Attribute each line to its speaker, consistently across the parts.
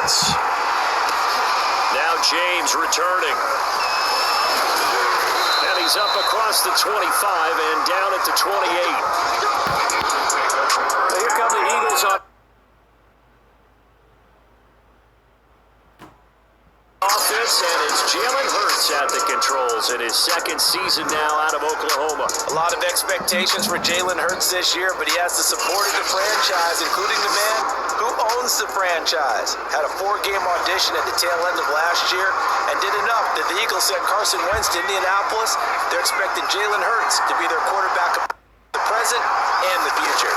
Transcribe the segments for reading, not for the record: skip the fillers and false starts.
Speaker 1: offense. Now James returning. And he's up across the 25 and down at the 28. Here come the Eagles on offense, and it's Jalen Hurts at the controls in his second season now out of Oklahoma.
Speaker 2: A lot of expectations for Jalen Hurts this year, but he has the support of the franchise, including the man who owns the franchise. Had a 4-game audition at the tail end of last year and did enough that the Eagles sent Carson Wentz to Indianapolis. They're expecting Jalen Hurts to be their quarterback of the present and the future.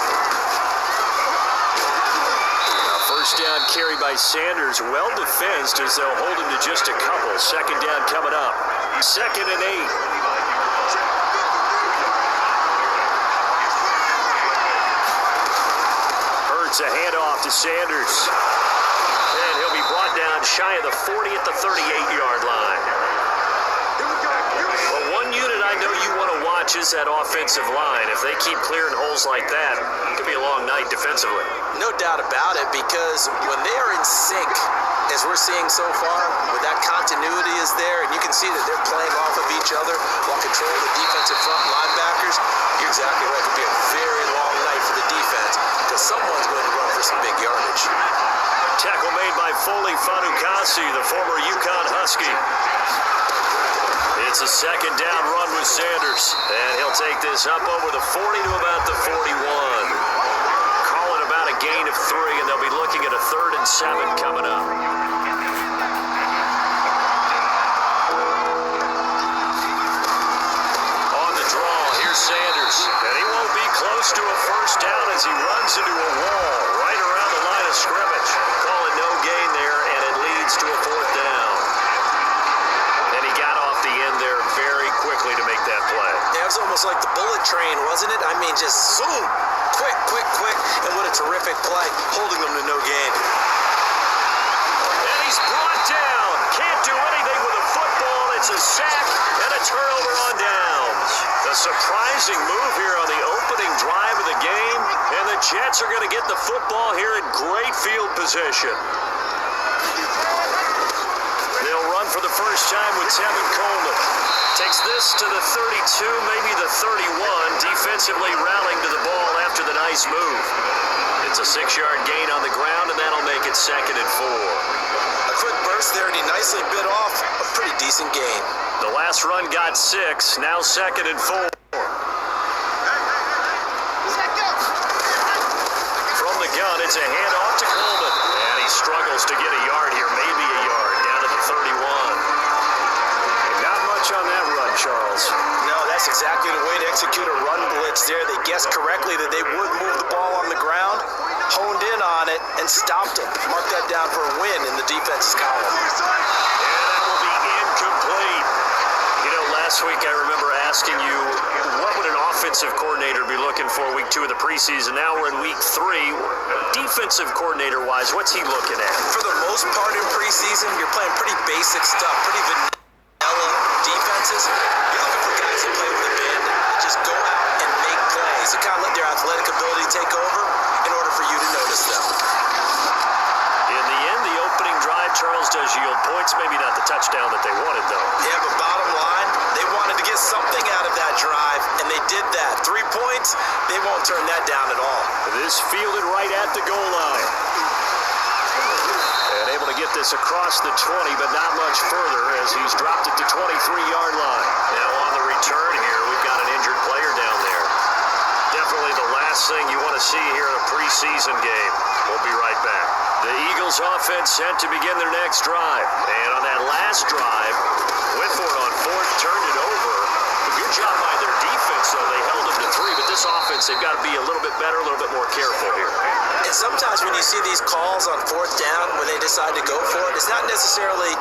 Speaker 1: First down carry by Sanders, well defensed as they'll hold him to just a couple. Second down coming up. 2nd and 8. Hurts a handoff to Sanders. And he'll be brought down shy of the 40 at the 38-yard line. Well, one unit I know you want to watch is that offensive line. If they keep clearing holes like that, it could be a long night defensively.
Speaker 2: No doubt about it, because when they are in sync, as we're seeing so far, where that continuity is there, and you can see that they're playing off of each other while controlling the defensive front linebackers, you're exactly right. It could be a very long night for the defense, because someone's going to run for some big yardage.
Speaker 1: Tackle made by Foley Fanukasi, the former UConn Husky. It's a second down run with Sanders, and he'll take this up over the 40 to about the 41. Calling about a gain of 3, and they'll be looking at a 3rd and 7 coming up. On the draw, here's Sanders, and he won't be close to a first down as he runs into a wall right around the line of scrimmage. Calling no gain there, and it leads to a 4th down. And he got off the end there very quickly to make that play.
Speaker 2: Yeah, it was almost like the bullet train, wasn't it? I mean, just zoom, quick, and what a terrific play, holding them to no gain.
Speaker 1: And he's brought down. Can't do anything with a football. It's a sack and a turnover on downs. A surprising move here on the opening drive of the game, and the Jets are going to get the football here in great field position. They'll run for the first time with Tevin Coleman. Takes this to the 32, maybe the 31, defensively rallying to the ball after the nice move. It's a 6-yard gain on the ground, and that'll make it 2nd and 4.
Speaker 2: A quick burst there, and he nicely bit off a pretty decent gain.
Speaker 1: The last run got 6, now 2nd and 4. From the gun, it's a handoff to Coleman, and he struggles to get a yard here, maybe a yard, down to the 31. Not much on that run, Charles.
Speaker 2: No, that's exactly the way to execute a run blitz there. They guessed correctly that they would move the ball on the ground, honed in on it, and stopped him. Mark that down for a win in the defense's column.
Speaker 1: And that will be incomplete. You know, last week I remember asking you, what would an offensive coordinator be looking for week 2 of the preseason? Now we're in week 3. Defensive coordinator-wise, what's he looking at?
Speaker 2: For the most part in preseason, you're playing pretty basic stuff, pretty vanilla defenses. You're looking for guys that play with abandon, that just go out and make plays. You kind of let their athletic ability take over in order for you to notice them.
Speaker 1: In the end, the opening drive, Charles, does yield points. Maybe not the touchdown that they wanted, though.
Speaker 2: Yeah, but bottom line, they wanted to get something out of that drive, and they did that. 3 points, they won't turn that down at all.
Speaker 1: This fielded right at the goal line. And able to get this across the 20, but not much further as he's dropped it to 23-yard line. Now on the return here, we've got an injured player down there. Definitely the last thing you want to see here in a preseason game. We'll be right back. The Eagles offense set to begin their next drive. And on that last drive, Whitford on 4th turned it over. A good job by their defense, though. They held them to 3, but this offense, they've got to be a little bit better, a little bit more careful here.
Speaker 2: And sometimes when you see these calls on 4th down, when they decide to go for it, it's not necessarily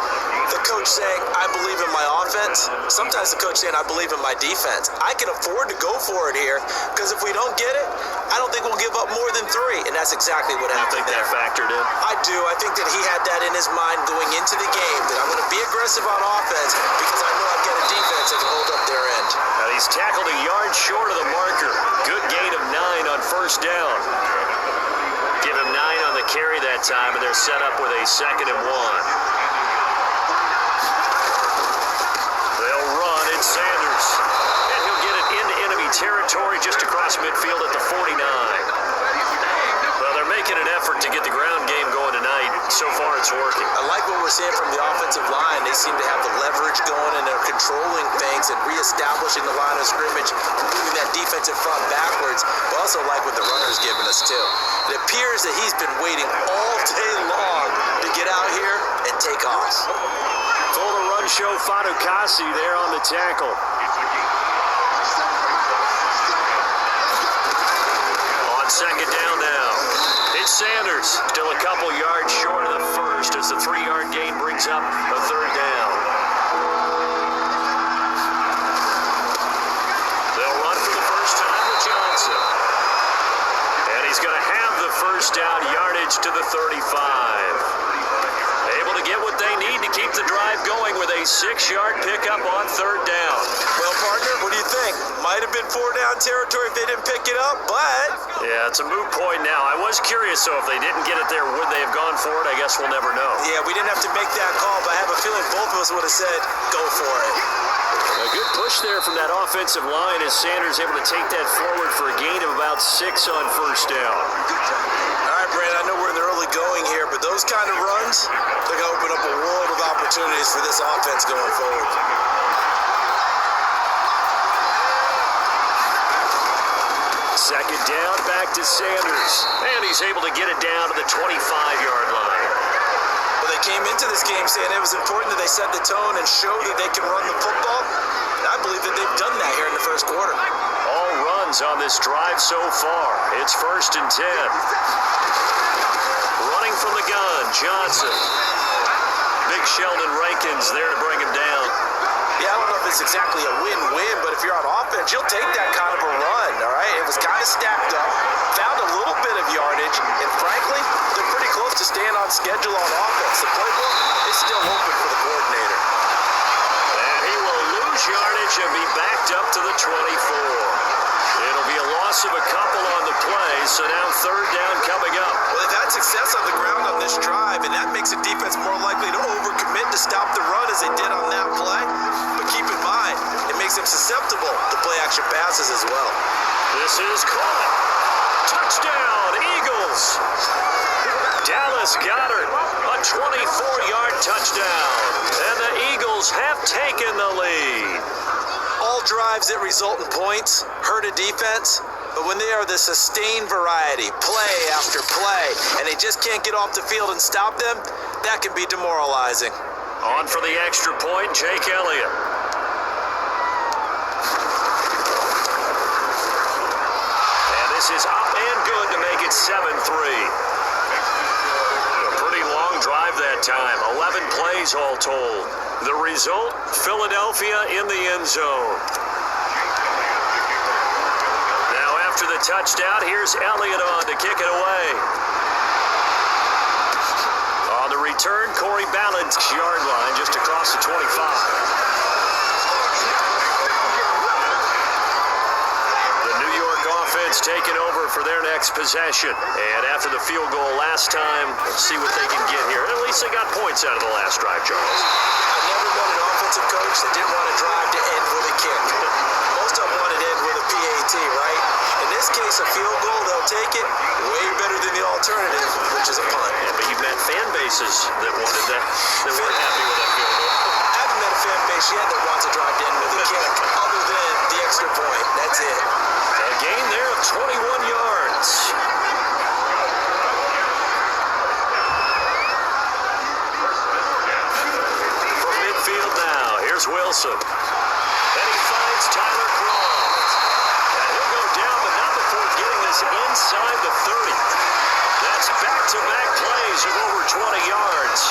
Speaker 2: the coach saying, I believe in my offense. Sometimes the coach saying, I believe in my defense. I can afford to go for it here, because if we don't get it, I don't think we'll give up more than 3. And that's exactly what happened there.
Speaker 1: You think that factored in?
Speaker 2: I do. I think that he had that in his mind going into the game, that I'm going to be aggressive on offense because I know I've got a defense that can hold up their end.
Speaker 1: Now he's tackled a yard short of the marker. Good gain of 9 on 1st down. Give him 9 on the carry that time, and they're set up with a 2nd and 1. They'll run. It's Sanders. And he'll get it into enemy territory just across midfield at the 49. Well, they're making an effort to get the ground game going tonight. So far, it's working.
Speaker 2: I like what we're seeing from the offensive line. They seem to have the leverage going, and they're controlling things and reestablishing the line of scrimmage, moving that defensive front backwards. But also like what the runner's giving us, too. It appears that he's been waiting all day long to get out here and take off.
Speaker 1: Full to run show, Fadukasi there on the tackle. On 2nd down now. It's Sanders. Still a couple yards short of the first as the 3-yard gain brings up a 3rd down. They'll run for the first time with Johnson. And he's going to have the first down yardage to the 35. Able to get what they need to keep the drive going with a 6-yard pickup on 3rd down.
Speaker 2: Well, partner, what do you think? Might have been 4-down territory if they didn't pick it up, but...
Speaker 1: Yeah, it's a moot point now. I was curious, so if they didn't get it there, would they have gone for it? I guess we'll never know.
Speaker 2: Yeah, we didn't have to make that call, but I have a feeling both of us would have said, go for it.
Speaker 1: A good push there from that offensive line as Sanders able to take that forward for a gain of about 6 on 1st down.
Speaker 2: All right, Brand, I know we're in the early going here, but those kind of runs, they're going to open up a world of opportunities for this offense going forward.
Speaker 1: Second down, back to Sanders. And he's able to get it down to the 25-yard line.
Speaker 2: Well, they came into this game saying it was important that they set the tone and show that they can run the football. I believe that they've done that here in the first quarter.
Speaker 1: All runs on this drive so far. It's 1st and 10. Running from the gun, Johnson. Big Sheldon Rankins there to bring him down.
Speaker 2: Yeah, I don't know if it's exactly a win-win, but if you're on offense, you'll take that kind of a run, all right? It was kind of stacked up, found a little bit of yardage, and frankly, they're pretty close to staying on schedule on offense. The playbook is still open for the coordinator.
Speaker 1: And he will lose yardage and be backed up to the 24. It'll be a loss of a couple on the play, so now 3rd down coming up.
Speaker 2: Well, they've had success on the ground on this drive, and that makes a defense more likely to overcommit to stop the run as they did on that play. But keep in mind, it makes them susceptible to play-action passes as well.
Speaker 1: This is caught. Touchdown, Eagles. Dallas Goedert, a 24-yard touchdown. And the Eagles have taken the lead.
Speaker 2: All drives that result in points hurt a defense, but when they are the sustained variety, play after play, and they just can't get off the field and stop them, that can be demoralizing.
Speaker 1: On for the extra point, Jake Elliott. And this is up and good to make it 7-3. A pretty long drive that time, 11 plays all told. The result, Philadelphia in the end zone. Now after the touchdown, here's Elliott on to kick it away. On the return, Corey Ballard's yard line just across the 25. The New York offense taking over for their next possession. And after the field goal last time, let's see what they can get here. At least they got points out of the last drive, Charles.
Speaker 2: I've never met an offensive coach that didn't want to drive to end with a kick. Most of them wanted to end with a PAT, right? In this case, a field goal, they'll take it way better than the alternative, which is a punt.
Speaker 1: Yeah, but you've met fan bases that wanted that, that weren't happy with that field goal.
Speaker 2: I haven't met a fan base yet that wants to drive to end with a kick, other than the extra point. That's it.
Speaker 1: A gain there of 21 yards. From midfield now, here's Wilson. And he finds Tyler Croft. And he'll go down, but not before getting this inside the 30. That's back-to-back plays of over 20 yards.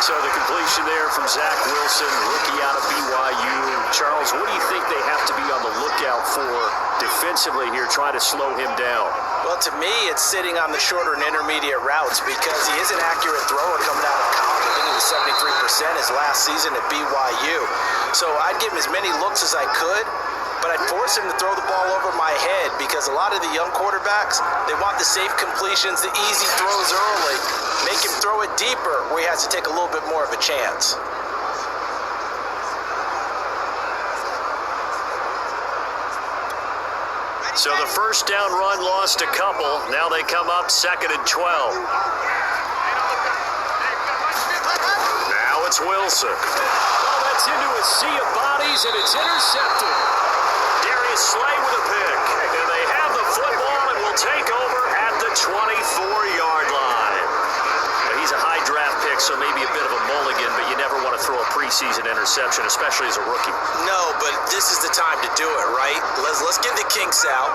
Speaker 1: So the completion there from Zach Wilson, rookie out of BYU. Charles, what do you think they have to be on the lookout for defensively here, trying to slow him down?
Speaker 2: Well, to me, it's sitting on the shorter and intermediate routes because he is an accurate thrower coming out of college. I think he was 73% his last season at BYU. So I'd give him as many looks as I could. but I'd force him to throw the ball over my head because a lot of the young quarterbacks, they want the safe completions, the easy throws early, make him throw it deeper where he has to take a little bit more of a chance.
Speaker 1: So the first down run lost a couple. Now they come up 2nd and 12. Now it's Wilson.
Speaker 3: Well, that's into a sea of bodies, and it's intercepted.
Speaker 1: Darius Slay with a pick. And they have the football and will take over at the 24-yard line. Now, he's a high draft pick, so maybe a bit of a mulligan, but you never want to throw a preseason interception, especially as a rookie.
Speaker 2: No, but this is the time to do it, right? Let's get the kinks out.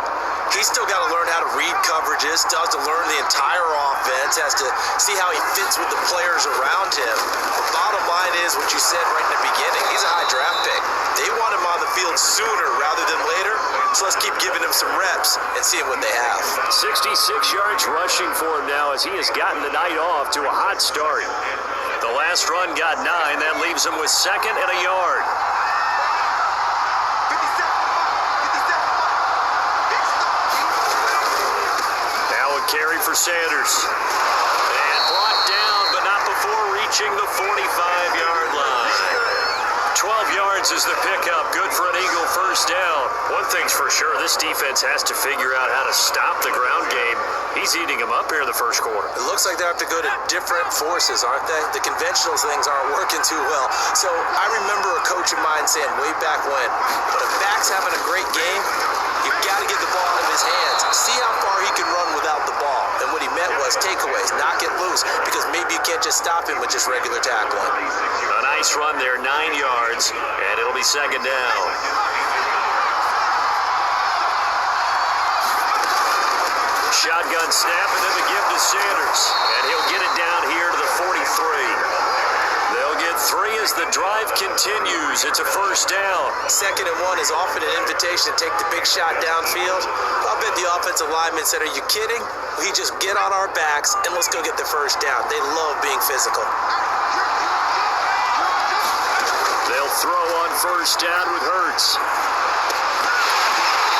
Speaker 2: He's still got to learn how to read coverages, still has to learn the entire offense, has to see how he fits with the players around him. The bottom line is what you said right in the beginning. He's a high draft pick. They want him on the field sooner rather than later, so let's keep giving him some reps and seeing what they have.
Speaker 1: 66 yards rushing for him now as he has gotten the night off to a hot start. The last run got 9. That leaves him with 2nd and a yard. Carry for Sanders. And brought down, but not before reaching the 45-yard line. 12 yards is the pickup. Good for an Eagle first down. One thing's for sure, this defense has to figure out how to stop the ground game. He's eating them up here in the first quarter.
Speaker 2: It looks like they have to go to different forces, aren't they? The conventional things aren't working too well. So I remember a coach of mine saying way back when a back's having a great game, you've got to get the ball out of his hands. See how far he can run without the ball. And what he meant was takeaways, knock it loose, because maybe you can't just stop him with just regular tackling.
Speaker 1: A nice run there, 9 yards, and it'll be 2nd down. Shotgun snap, and then the give to Sanders. And he'll get it down here to the 43. They'll get 3 as the drive continues. It's a first down.
Speaker 2: 2nd and 1 is often an invitation to take the big shot downfield. I'll bet the offensive lineman said, are you kidding? We just get on our backs and let's go get the first down. They love being physical.
Speaker 1: They'll throw on first down with Hurts.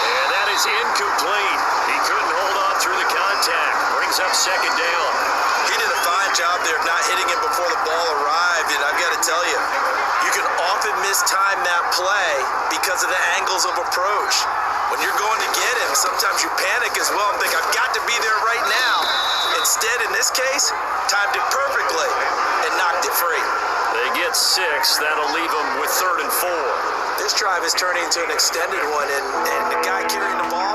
Speaker 1: And that is incomplete. He couldn't hold on through the contact. Brings up 2nd down.
Speaker 2: He did a fine job there of not hitting him before the ball arrived, and I've got to tell you, you can often mistime that play because of the angles of approach. When you're going to get him, sometimes you panic as well and think, I've got to be there right now. Instead, in this case, timed it perfectly and knocked it free.
Speaker 1: They get 6. That'll leave them with 3rd and 4.
Speaker 2: This drive is turning into an extended one, and the guy carrying the ball,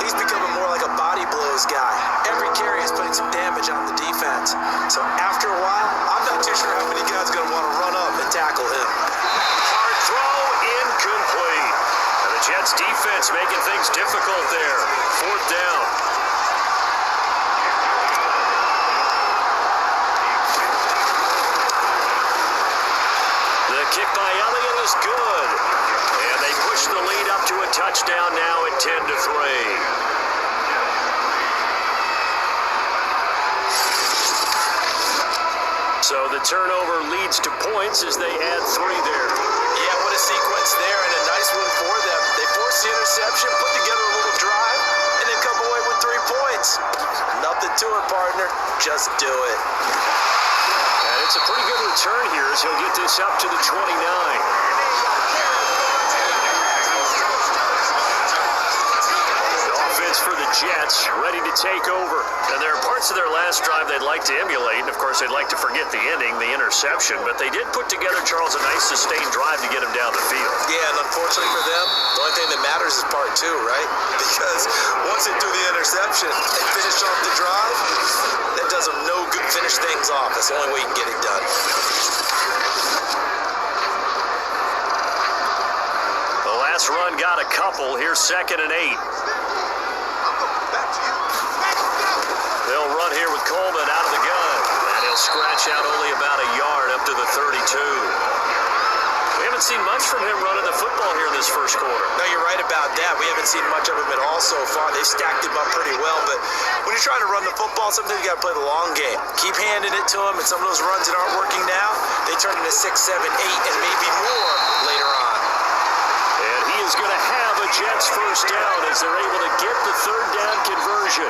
Speaker 2: he's becoming more like a body blows guy. Every carry is putting some damage on the defense. So after a while, I'm not too sure how many guys are going to want to run up and tackle him.
Speaker 1: Hard throw, incomplete. And the Jets defense making things difficult there. 4th down. The kick by Elliott is good. And they push the lead up to a touchdown now at 10-3. So the turnover leads to points as they add 3 there.
Speaker 2: Yeah, what a sequence there, and a nice one for them. They forced the interception, put together a little drive, and then come away with 3 points. Nothing to it, partner. Just do it.
Speaker 1: And it's a pretty good return here as he'll get this up to the 29. For the Jets, ready to take over. And there are parts of their last drive they'd like to emulate, and of course they'd like to forget the ending, the interception, but they did put together, Charles, a nice sustained drive to get him down the field.
Speaker 2: Yeah, and unfortunately for them, the only thing that matters is part 2, right? Because once they do the interception and finish off the drive, that does them no good. Finish things off. That's the only way you can get it done.
Speaker 1: The last run got a couple. Here's 2nd and 8. They'll run here with Coleman out of the gun. And he'll scratch out only about a yard up to the 32. We haven't seen much from him running the football here in this first quarter.
Speaker 2: No, you're right about that. We haven't seen much of him at all so far. They've stacked him up pretty well. But when you're trying to run the football, sometimes you got to play the long game. Keep handing it to him, and some of those runs that aren't working now, they turn into 6, 7, 8, and maybe more later on.
Speaker 1: And he is is going to have a Jets first down as they're able to get the third down conversion.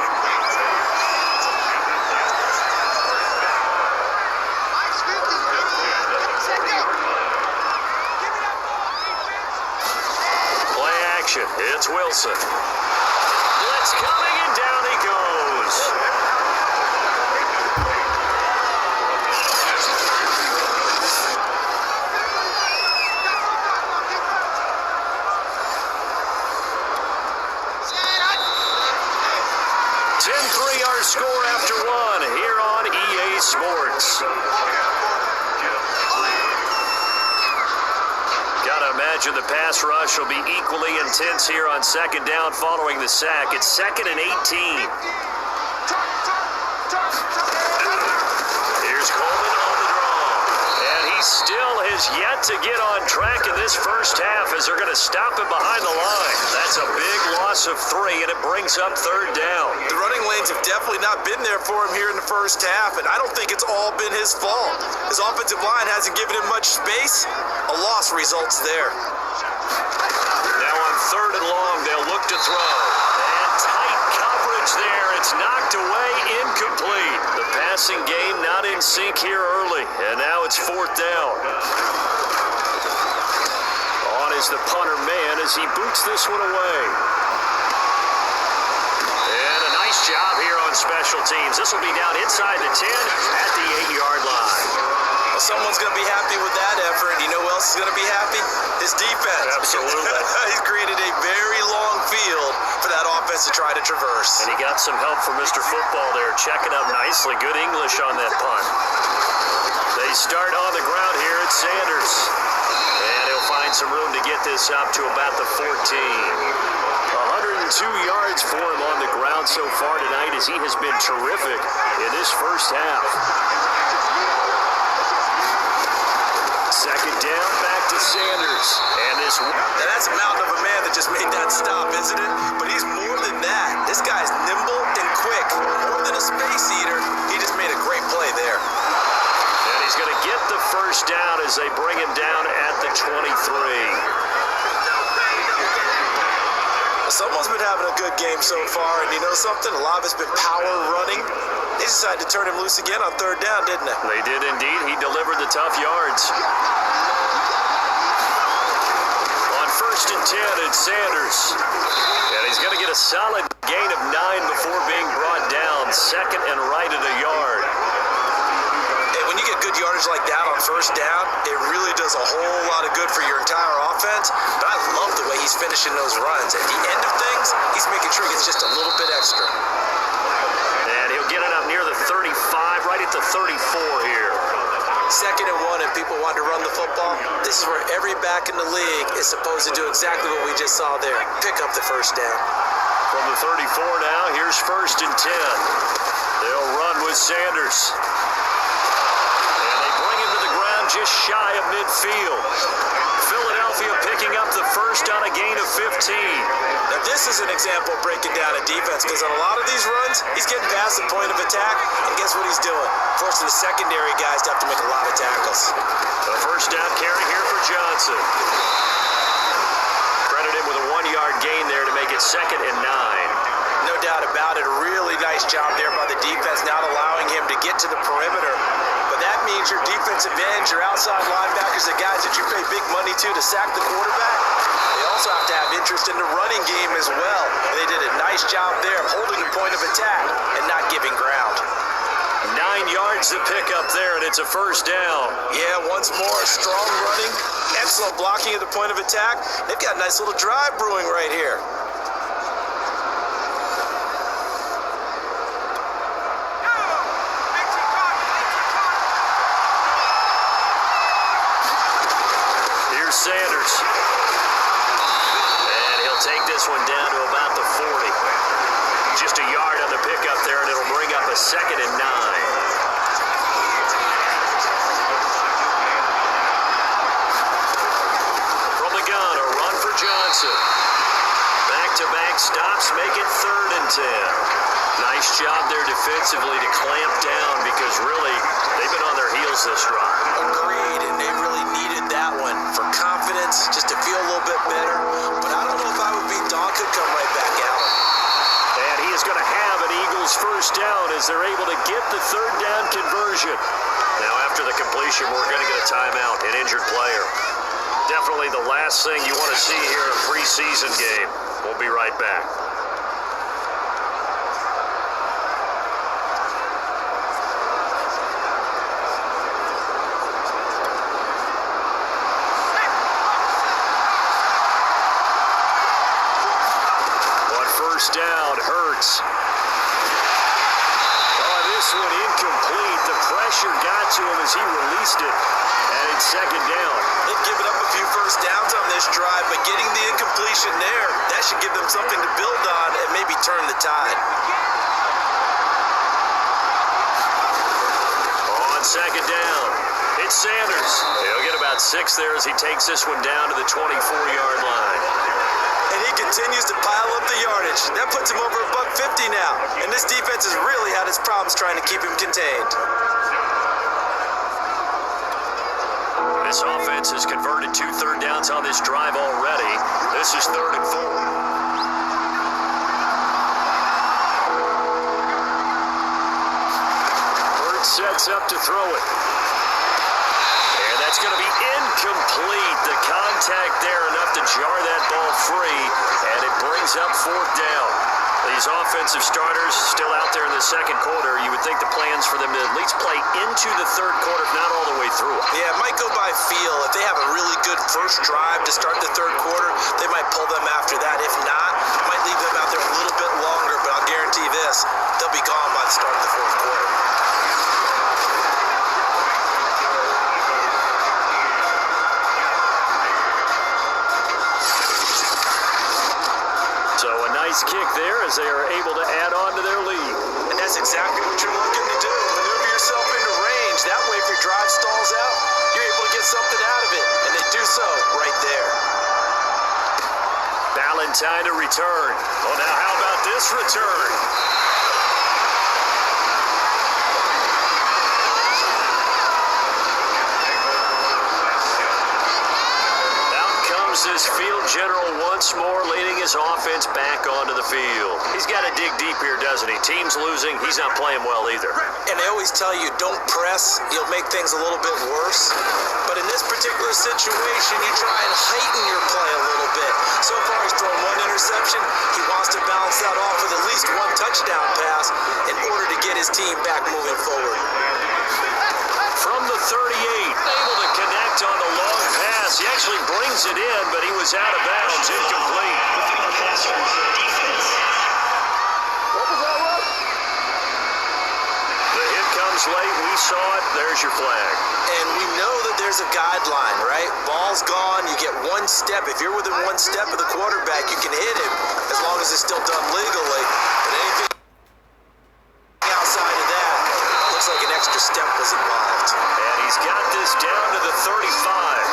Speaker 1: Play action. It's Wilson. Blitz coming, and down he goes. Our score after one here on EA Sports. Gotta imagine the pass rush will be equally intense here on second down following the sack. It's 2nd and 18. Here's Coleman on the draw. And he still has yet to get on track in this first half as they're going to stop him behind the line. That's a big loss of 3, and it brings up third down.
Speaker 2: The running lanes have definitely not been there for him here in the first half, and I don't think it's all been his fault. His offensive line hasn't given him much space. A loss results there.
Speaker 1: Now on 3rd and long, they'll look to throw. And tight coverage there. It's knocked away, incomplete. The passing game not in sync here early, and now it's 4th down. On is the punter man as he boots this one away. And a nice job here on special teams. This will be down inside the 10 at the 8-yard line.
Speaker 2: Well, someone's going to be happy with that effort. You know who else is going to be happy? His defense.
Speaker 1: Absolutely.
Speaker 2: He's created a very long field for that offense to try to traverse.
Speaker 1: And he got some help from Mr. Football there, checking up nicely. Good English on that punt. They start on the ground here at Sanders. And he'll find some room to get this up to about the 14. 102 yards for him on the ground so far tonight as he has been terrific in this first half. Second down, back to Sanders. And this...
Speaker 2: Now that's a mountain of a man that just made that stop, isn't it? But he's more than that. This guy's nimble and quick. More than a space eater. He just made a great play there.
Speaker 1: And he's going to get the first down as they bring him down at the 23.
Speaker 2: Someone's been having a good game so far, and you know something? A lot of it's been power running. They decided to turn him loose again on 3rd down, didn't they?
Speaker 1: They did indeed. He delivered the tough yards. On 1st and 10, it's Sanders. And he's going to get a solid gain of 9 before being brought down. 2nd and right at a yard.
Speaker 2: And when you get good yardage like that on 1st down, it really does a whole lot of good for your entire offense. But I love the way he's finishing those runs. At the end of things, he's making sure he gets just a little bit extra.
Speaker 1: And he'll get it up near the 35, right at the 34 here.
Speaker 2: 2nd and 1, and people want to run the football. This is where every back in the league is supposed to do exactly what we just saw there. Pick up the first down.
Speaker 1: From the 34 now, here's 1st and 10. They'll run with Sanders. And they bring him to the ground just shy of midfield. Philadelphia picking up the first on a gain of 15.
Speaker 2: Now this is an example of breaking down a defense, because on a lot of these runs, he's getting past the point of attack, and guess what he's doing? Forcing the secondary guys to have to make a lot of tackles.
Speaker 1: The first down carry here for Johnson. Credit him with a 1-yard gain there to make it 2nd and 9.
Speaker 2: No doubt about it. A really nice job there by the defense, not allowing him to get to the perimeter. But that means your defensive ends, your outside linebackers, the guys that you pay big money to sack the quarterback, they also have to have interest in the running game as well. They did a nice job there of holding the point of attack and not giving ground.
Speaker 1: 9 yards to pick up there, and it's a first down.
Speaker 2: Yeah, once more, strong running, excellent blocking at the point of attack. They've got a nice little drive brewing right here.
Speaker 1: Sanders. And he'll take this one down to about the 40. Just a yard on the pickup there, and it'll bring up a 2nd and 9. From the gun, a run for Johnson. Back-to-back stops make it 3rd and 10. Nice job there defensively to clamp down, because really, they've been on their heels this drive.
Speaker 2: Agreed, and they really needed that one for confidence, just to feel a little bit better. But
Speaker 1: as they're able to get the third down conversion. Now, after the completion, we're going to get a timeout, an injured player. Definitely the last thing you want to see here in a preseason game. We'll be right back. First down, Hurts. Oh, this one incomplete. The pressure got to him as he released it, and it's second down.
Speaker 2: They've given up a few first downs on this drive, but getting the incompletion there, that should give them something to build on and maybe turn the tide.
Speaker 1: On second down, it's Sanders. He'll get about 6 there as he takes this one down to the 24-yard line.
Speaker 2: And he continues to pile up the yardage. That puts him over $150 now. And this defense has really had its problems trying to keep him contained.
Speaker 1: This offense has converted 2 third downs on this drive already. This is 3rd and 4. Hurts sets up to throw it. And that's going to be incomplete. The contact there enough to jar that ball free, and it brings up 4th down. These offensive starters still out there in the second quarter. You would think the plans for them to at least play into the third quarter, if not all the way through.
Speaker 2: Yeah, it might go by feel. If they have a really good first drive to start the third quarter, they might pull them after that. If not, might leave them out there a little bit longer, but I'll guarantee this, they'll be gone by the start of the fourth quarter.
Speaker 1: So a nice kick there as they are able to add on to their lead.
Speaker 2: And that's exactly what you're looking to do. Maneuver yourself into range. That way, if your drive stalls out, you're able to get something out of it. And they do so right there.
Speaker 1: Valentine to return. Oh, now how about this return? This field general once more leading his offense back onto the field. He's got to dig deep here, doesn't he? Team's losing. He's not playing well either.
Speaker 2: And they always tell you, don't press. You'll make things a little bit worse. But in this particular situation, you try and heighten your play a little bit. So far, he's thrown 1 interception. He wants to balance that off with at least 1 touchdown pass in order to get his team back moving forward.
Speaker 1: From the 38, able to connect on the long pass. He actually brings it in, but he was out of bounds, incomplete. The hit comes late. We saw it. There's your flag.
Speaker 2: And we know that there's a guideline, right? Ball's gone. You get 1 step. If you're within 1 step of the quarterback, you can hit him as long as it's still done legally. But anything outside of that, looks like an extra step was involved.
Speaker 1: And he's got this down to the 35.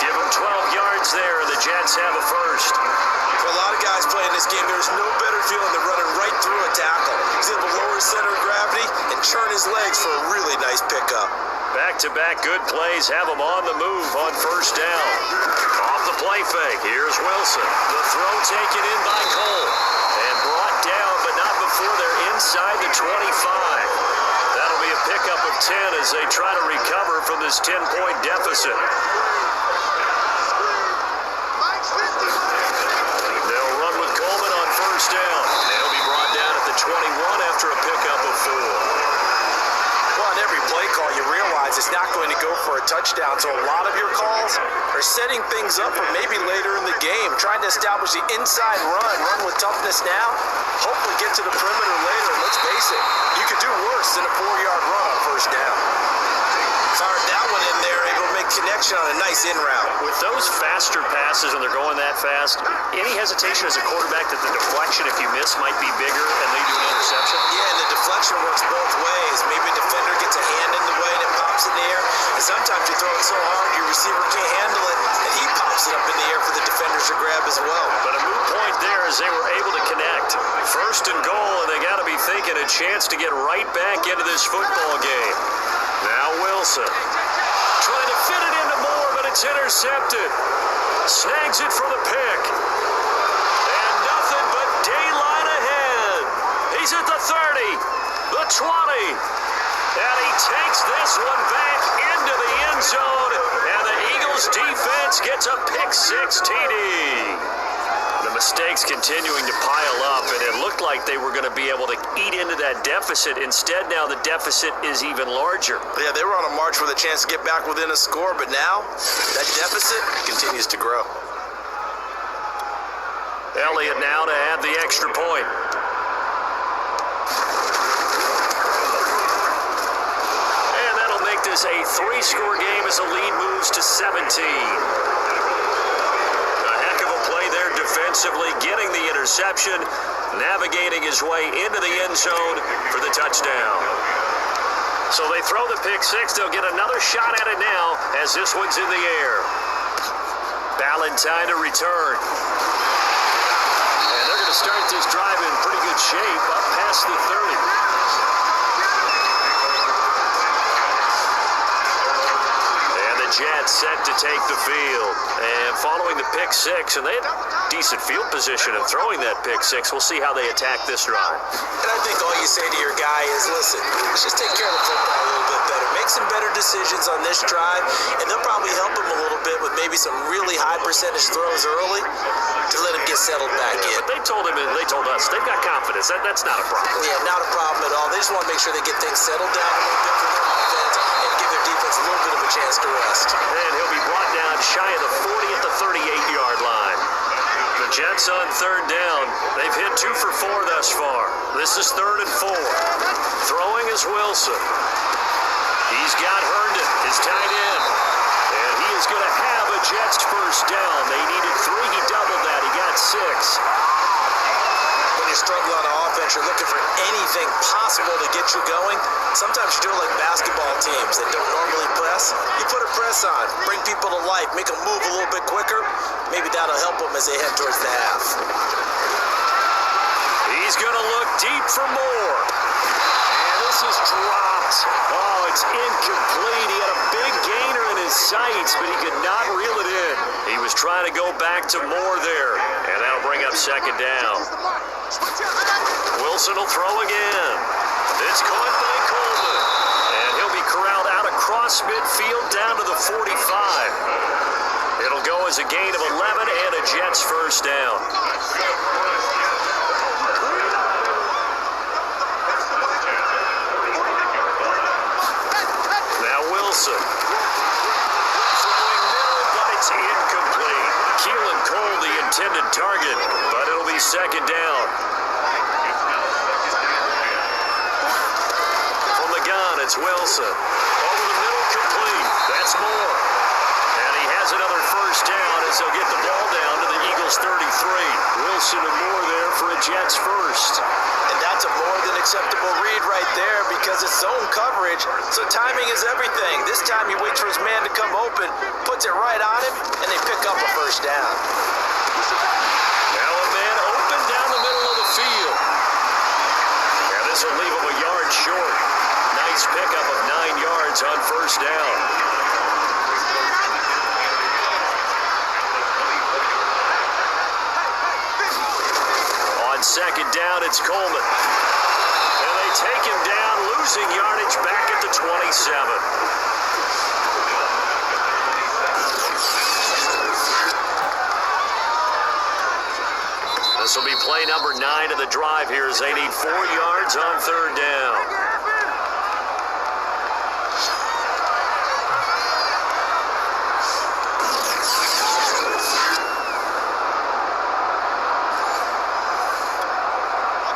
Speaker 1: Give him 12 yards there, and the Jets have a first.
Speaker 2: For a lot of guys playing this game, there's no better feeling than running right through a tackle. He's able to lower his center of gravity and churn his legs for a really nice pickup.
Speaker 1: Back-to-back good plays have him on the move on first down. Off the play fake, here's Wilson. The throw taken in by Cole. And brought down, but not before they're inside the 25. That'll be a pickup of 10 as they try to recover from this 10-point deficit. They'll run with Coleman on first down. They'll be brought down at the 21 after a pickup of 4.
Speaker 2: Well, on every play call, you realize it's not going to go for a touchdown. So a lot of your calls are setting things up for maybe later in the game, trying to establish the inside run with toughness now, hopefully get to the perimeter later. And let's face it, you could do worse than a 4-yard run on first down. Fired that one in there, able to make connection on a nice in route.
Speaker 1: With those faster passes and they're going that fast, any hesitation as a quarterback that the deflection, if you miss, might be bigger and lead to an interception?
Speaker 2: Yeah, and the deflection works both ways. Maybe a defender gets a hand in the way and it pops in the air. And sometimes you throw it so hard your receiver can't handle it, and he pops it up in the air for the defenders to grab as well.
Speaker 1: But a moot point there as they were able to connect. First and goal, and they got to be thinking a chance to get right back into this football game. Now Wilson trying to fit it into Moore, but it's intercepted. Snags it for the pick. And nothing but daylight ahead. He's at the 30. the 20. And he takes this one back into the end zone. And the Eagles defense gets a pick-6 TD. The mistakes continuing to pile up, and it looked like they were going to be able to eat into that deficit. Instead, now the deficit is even larger.
Speaker 2: Yeah, they were on a march with a chance to get back within a score, but now that deficit continues to grow.
Speaker 1: Elliott now to add the extra point. And that'll make this a 3-score game as the lead moves to 17. Play there defensively, getting the interception, navigating his way into the end zone for the touchdown. So they throw the pick-6. They'll get another shot at it now as this one's in the air. Ballantyne to return. And they're going to start this drive in pretty good shape up past the 30. Jets set to take the field. And following the pick-6, and they had decent field position in throwing that pick-6. We'll see how they attack this drive.
Speaker 2: And I think all you say to your guy is, listen, let's just take care of the football a little bit better. Make some better decisions on this drive, and they'll probably help him a little bit with maybe some really high percentage throws early to let him get settled back in.
Speaker 1: But they told him, and they told us, they've got confidence. That's not a problem.
Speaker 2: Yeah, not a problem at all. They just want to make sure they get things settled down a little bit for their offense and give their defense a little bit of a chance to rest.
Speaker 1: And he'll be brought down shy of the 40 at the 38-yard line. The Jets on third down. They've hit 2 for 4 thus far. This is 3rd and 4. Throwing is Wilson. He's got Herndon, his tight end. And he is going to have a Jets first down. They needed 3. He doubled that. He got 6.
Speaker 2: When you're struggling on offense, you're looking for anything possible to get you going. Sometimes you do it like basketball teams that don't normally press. You put a press on, bring people to life, make them move a little bit quicker. Maybe that'll help them as they head towards the half.
Speaker 1: He's going to look deep for more. And this is dropped. Oh, it's incomplete. He had a big gainer in his sights, but he could not reel it in. He was trying to go back to Moore there, and that'll bring up second down. Wilson will throw again. It's caught by Coleman, and he'll be corralled out across midfield down to the 45. It'll go as a gain of 11 and a Jets first down. Now Wilson. Throwing middle, but it's incomplete. Keelan Cole, the intended target, but it'll be second down. From the gun, it's Wilson. Over the middle, complete. That's Moore. And he has another first down as they'll get the ball down to the Eagles 33. Wilson and Moore there for a Jets first.
Speaker 2: And that's a more than acceptable read right there because it's zone coverage, so timing is everything. This time he waits for his man to come open, puts it right on him, and they pick up a first down.
Speaker 1: Now a man open down the middle of the field. And this will leave him a yard short. Nice pickup of 9 yards on first down. On second down, it's Coleman. And they take him down, losing yardage back at the 27. This will be play number 9 of the drive here as they need 4 yards on third down.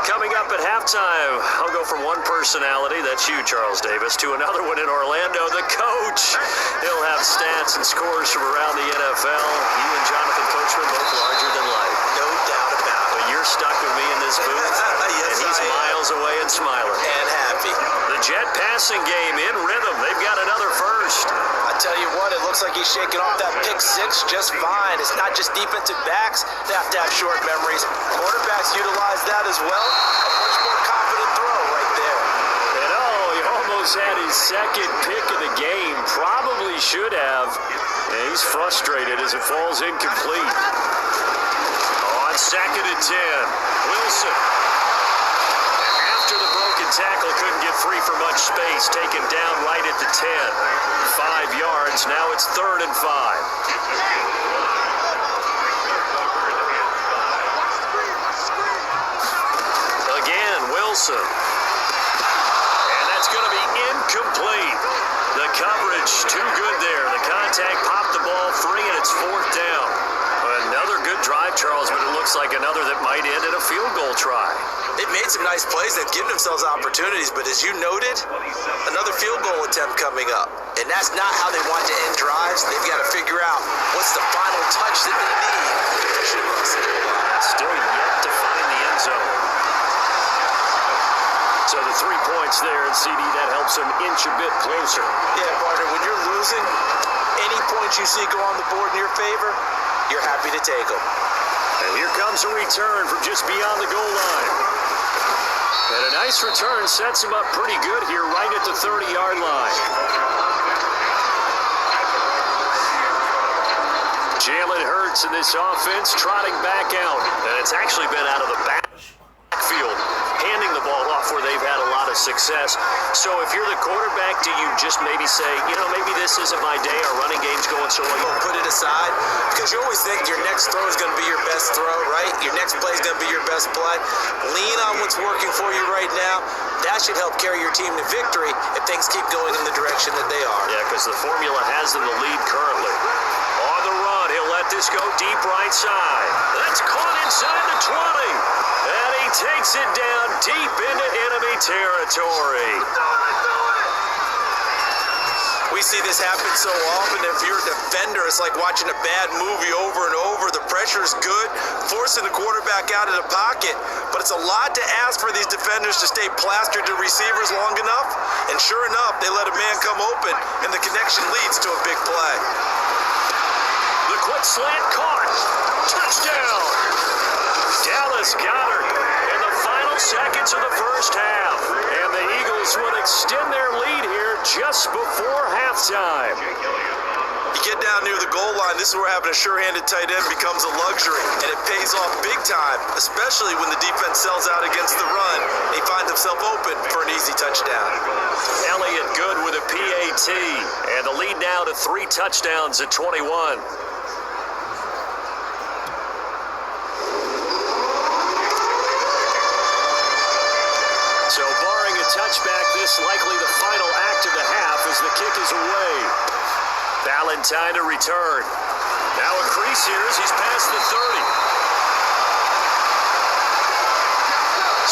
Speaker 1: Coming up at halftime, I'll go from one personality, that's you, Charles Davis, to another one in Orlando, the coach. He'll have stats and scores from around the NFL. You and Jonathan Coachman, both larger than life.
Speaker 2: No doubt about it.
Speaker 1: But you're stuck with me in this booth,
Speaker 2: Yes,
Speaker 1: and he's miles away and smiling.
Speaker 2: And happy.
Speaker 1: The Jet passing game in rhythm. They've got another first.
Speaker 2: I tell you what, it looks like he's shaking off that pick-6 just fine. It's not just defensive backs that have to have short memories. Quarterbacks utilize that as well. A much more confident throw right there.
Speaker 1: And he almost had his second pick of the game. Probably should have. And he's frustrated as it falls incomplete. On second and 10, Wilson. after the broken tackle, couldn't get free for much space. Taken down right at the 10. 5 yards. Now it's 3rd and 5. Again, Wilson. And that's going to be incomplete. The coverage too good there. The contact popped the ball free, and it's 4th down. Another good drive, Charles, but it looks like another that might end in a field goal try.
Speaker 2: They've made some nice plays. They've given themselves opportunities, but as you noted, another field goal attempt coming up. And that's not how they want to end drives. They've got to figure out what's the final touch that they need to push it across the goal line.
Speaker 1: Still yet to find the end zone. So the 3 points there, and CD, that helps them inch a bit closer.
Speaker 2: Yeah, partner, when you're losing, any points you see go on the board in your favor, you're happy to take them.
Speaker 1: And here comes a return from just beyond the goal line. And a nice return sets him up pretty good here right at the 30-yard line. Jalen Hurts in this offense trotting back out. And it's actually been out of the backfield, handing the ball off where they've had a lot of success. So if you're the quarterback, do you just maybe say, maybe this isn't my day, our running game's going so well?
Speaker 2: You'll put it aside, because you always think your next throw is going to be your best throw, right? Your next play is going to be your best play. Lean on what's working for you right now. That should help carry your team to victory if things keep going in the direction that they are.
Speaker 1: Yeah, because the formula has them the lead currently. On the run, he'll let this go deep right side. That's caught inside the 20. And he takes it down deep into enemy territory.
Speaker 2: We see this happen so often. If you're a defender, it's like watching a bad movie over and over. The pressure's good, forcing the quarterback out of the pocket. But it's a lot to ask for these defenders to stay plastered to receivers long enough. And sure enough, they let a man come open, and the connection leads to a big play.
Speaker 1: The quick slant caught. Touchdown. Dallas Goedert in the final seconds of the first half. And the Eagles would extend their lead here just before halftime.
Speaker 2: You get down near the goal line, this is where having a sure-handed tight end becomes a luxury. And it pays off big time, especially when the defense sells out against the run. He finds himself open for an easy touchdown.
Speaker 1: Elliott good with a PAT. And the lead now to 3 touchdowns at 21. So barring a touchback, this likely the final act of the half as the kick is away. Valentine to return. Now a crease here as he's past the 30.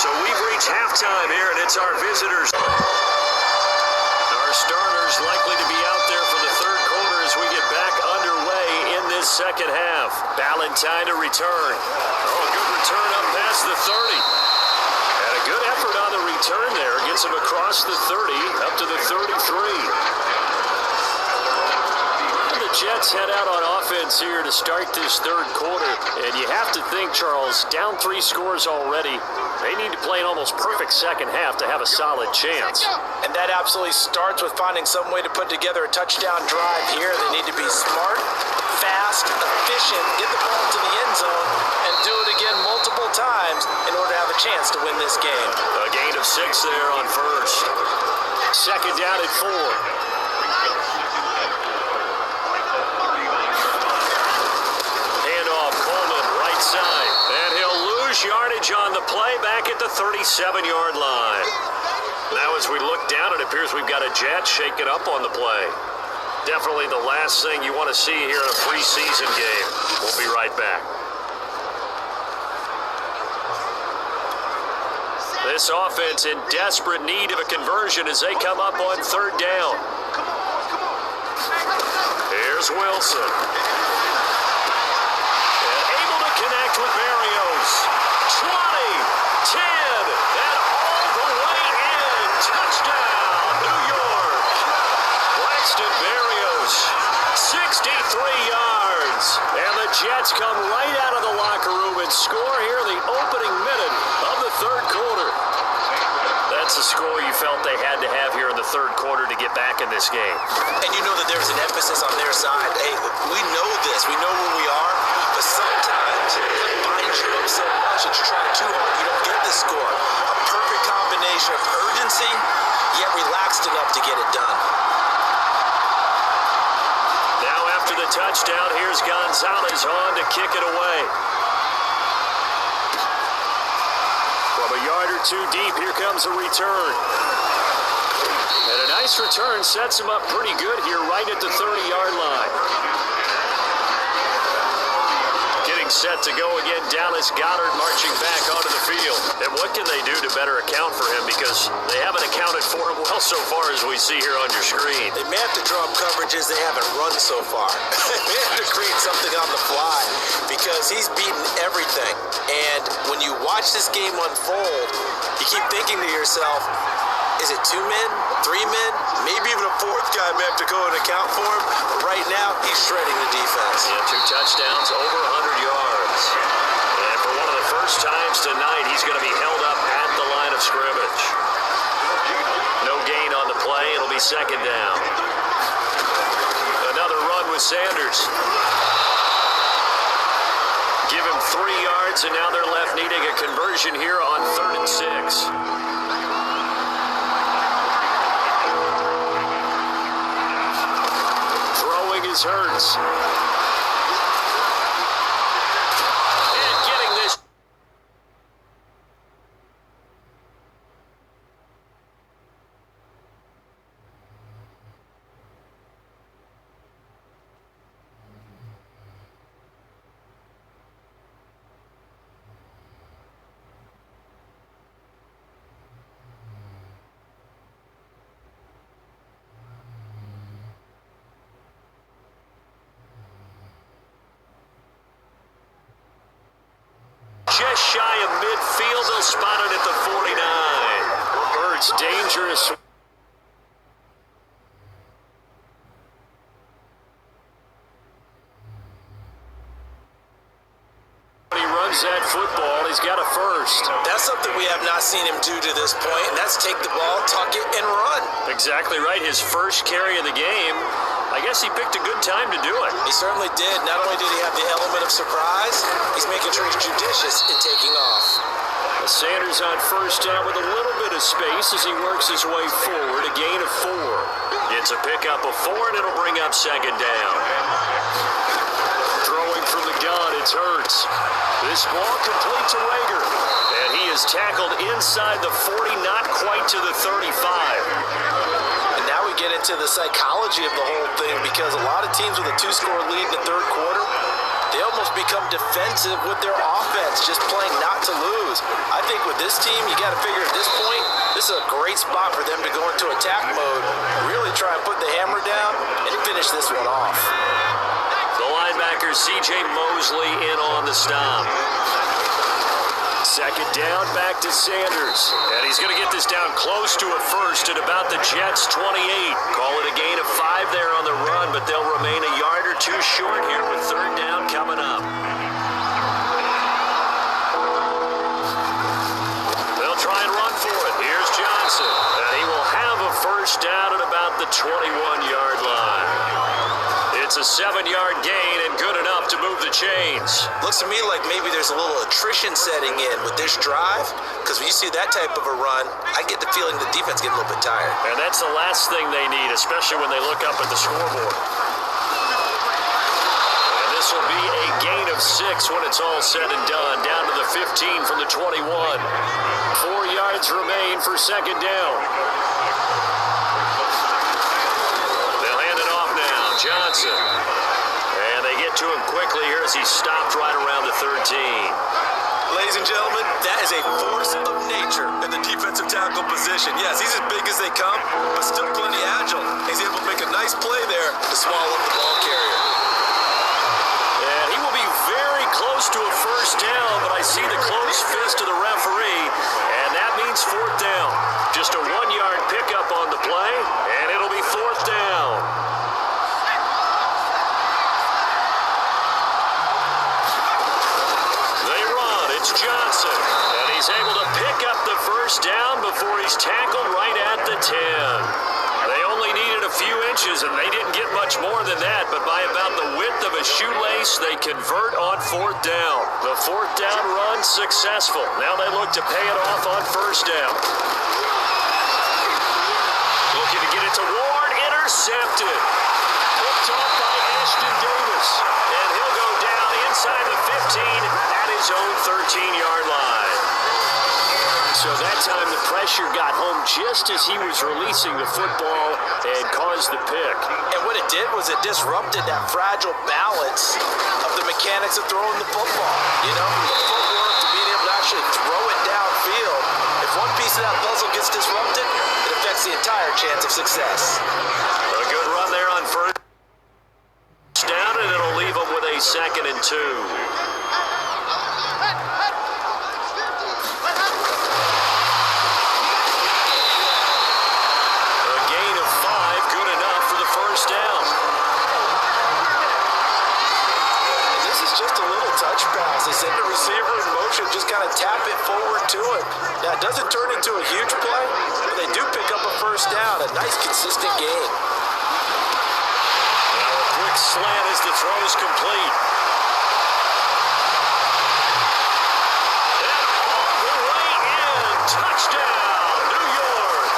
Speaker 1: So we've reached halftime here, and it's our visitors. Our starters likely to be out there for the third quarter as we get back underway in this second half. Valentine to return. Oh, a good return up past the 30. And a good effort on the return there. Gets him across the 30, up to the 33. The Jets head out on offense here to start this third quarter. And you have to think, Charles, down 3 scores already. They need to play an almost perfect second half to have a solid chance.
Speaker 2: And that absolutely starts with finding some way to put together a touchdown drive here. They need to be smart, fast, efficient, get the ball to the end zone, and do it again multiple times in order to have a chance to win this game.
Speaker 1: A gain of 6 there on first. Second down at 4. Handoff, Coleman, right side. And he'll lose yardage on the play back at the 37-yard line. Now as we look down, it appears we've got a Jet shaking up on the play. Definitely the last thing you want to see here in a preseason game. We'll be right back. This offense in desperate need of a conversion as they come up on third down. Here's Wilson. And able to connect with Berrios. 20, 10, and all the way in. Touchdown, New York. Braxton Berrios, 63 yards. And the Jets come right out of the locker room and score here in the opening minute of the third quarter. That's the score you felt they had to have here in the third quarter to get back in this game.
Speaker 2: And you know that there's an emphasis on their side. Hey, we know this. We know where we are. But sometimes it binds you up so much that you try too hard. You don't get the score. A perfect combination combination of urgency, yet relaxed enough to get it done.
Speaker 1: Now after the touchdown, here's Gonzalez on to kick it away. From a yard or two deep, here comes a return. And a nice return sets him up pretty good here right at the 30-yard line. Getting set to go again, Dallas Goedert marching back onto the field. And what can they do to better account for him? Because they haven't accounted for him well so far as we see here on your screen.
Speaker 2: They may have to draw up coverages they haven't run so far. They may have to create something on the fly because he's beaten everything. And when you watch this game unfold, you keep thinking to yourself, is it 2 men, 3 men, maybe even a fourth guy may have to go and account for him. But right now, he's shredding the defense.
Speaker 1: Yeah, 2 touchdowns, over 100 yards. And for one of the first times tonight, he's going to be held up at the line of scrimmage. No gain on the play. It'll be second down. Another run with Sanders. Give him 3 yards, and now they're left needing a conversion here on 3rd and 6. Is Hurts. And getting this. Just shy of midfield, they'll spot it at the 49. Hurts dangerous. When he runs that football, he's got a first.
Speaker 2: That's something we have not seen him do to this point, and that's take the ball, tuck it, and run.
Speaker 1: Exactly right. His first carry of the game. I guess he picked a good time to do it.
Speaker 2: He certainly did. Not only did he have the element of surprise, he's making sure he's judicious in taking off.
Speaker 1: Sanders on first down with a little bit of space as he works his way forward. A gain of 4. It's a pickup of 4, and it'll bring up second down. Throwing from the gun, it's Hurts. This ball complete to Rager. And he is tackled inside the 40, not quite to the 35.
Speaker 2: And now we get into the psychology of the whole thing because a lot of teams with a 2-score lead in the 3rd quarter, they almost become defensive with their offense, just playing not to lose. I think with this team, you got to figure at this point, this is a great spot for them to go into attack mode, really try and put the hammer down, and finish this one off.
Speaker 1: The linebacker, C.J. Mosley, in on the stop. Second down, back to Sanders. And he's going to get this down close to a first at about the Jets' 28. Call it a gain of 5 there on the run, but they'll remain a yard or 2 short here with 3rd down coming up. They'll try and run for it. Here's Johnson. And he will have a first down at about the 21-yard line. It's a 7-yard gain and good enough to move the chains.
Speaker 2: Looks to me like maybe there's a little attrition setting in with this drive, because when you see that type of a run, I get the feeling the defense getting a little bit tired.
Speaker 1: And that's the last thing they need, especially when they look up at the scoreboard. And this will be a gain of 6 when it's all said and done, down to the 15 from the 21. 4 yards remain for second down. Johnson. And they get to him quickly here as he stopped right around the 13.
Speaker 2: Ladies and gentlemen, that is a force of nature in the defensive tackle position. Yes, he's as big as they come, but still plenty agile. He's able to make a nice play there to swallow up the ball carrier.
Speaker 1: And he will be very close to a first down, but I see the closed fist of the referee, and that means 4th down. Just a 1-yard pickup on the play, and it'll be 4th down. It's Johnson, and he's able to pick up the first down before he's tackled right at the 10. They only needed a few inches, and they didn't get much more than that, but by about the width of a shoelace, they convert on 4th down. The 4th down run successful. Now they look to pay it off on first down. It's a Ward, intercepted. Picked off by Ashton Davis. And he'll go down inside the 15 at his own 13-yard line. So that time the pressure got home just as he was releasing the football and caused the pick.
Speaker 2: And what it did was it disrupted that fragile balance of the mechanics of throwing the football. You know, from the footwork to being able to actually throw it downfield. If one piece of that puzzle gets disrupted, it affects the entire chance of success.
Speaker 1: A good run there on first down, and it'll leave them with a 2nd and 2.
Speaker 2: They send the receiver in motion, just kind of tap it forward to him. Now, it doesn't turn into a huge play, but they do pick up a first down. A nice, consistent gain.
Speaker 1: Now a quick slant as the throw is complete. And all the way in. Touchdown, New York.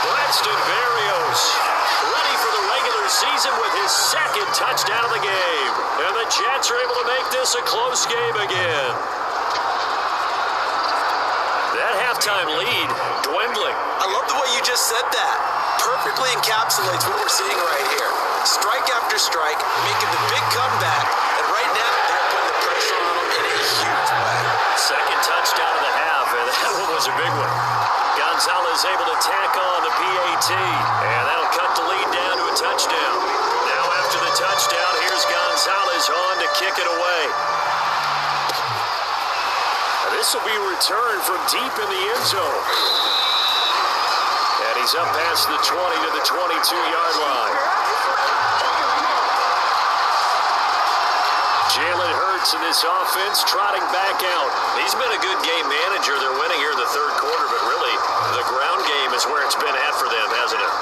Speaker 1: Braxton Berrios ready for the regular season with his 2nd touchdown of the game. And the Jets are able to make this a close game again. That halftime lead dwindling.
Speaker 2: I love the way you just said that. Perfectly encapsulates what we're seeing right here. Strike after strike, making the big comeback, and right now they're putting the pressure on them in a huge way.
Speaker 1: 2nd touchdown of the half, and that one was a big one. Gonzalez able to tack on the PAT, and that'll cut the lead down to a touchdown. Now after the touchdown, here's Gonzalez on to kick it away. And this will be returned from deep in the end zone. And he's up past the 20 to the 22-yard line. Jalen Hurts in this offense trotting back out. He's been a good game manager. They're winning here in the 3rd quarter, but really the ground game is where it's been at for them, hasn't it?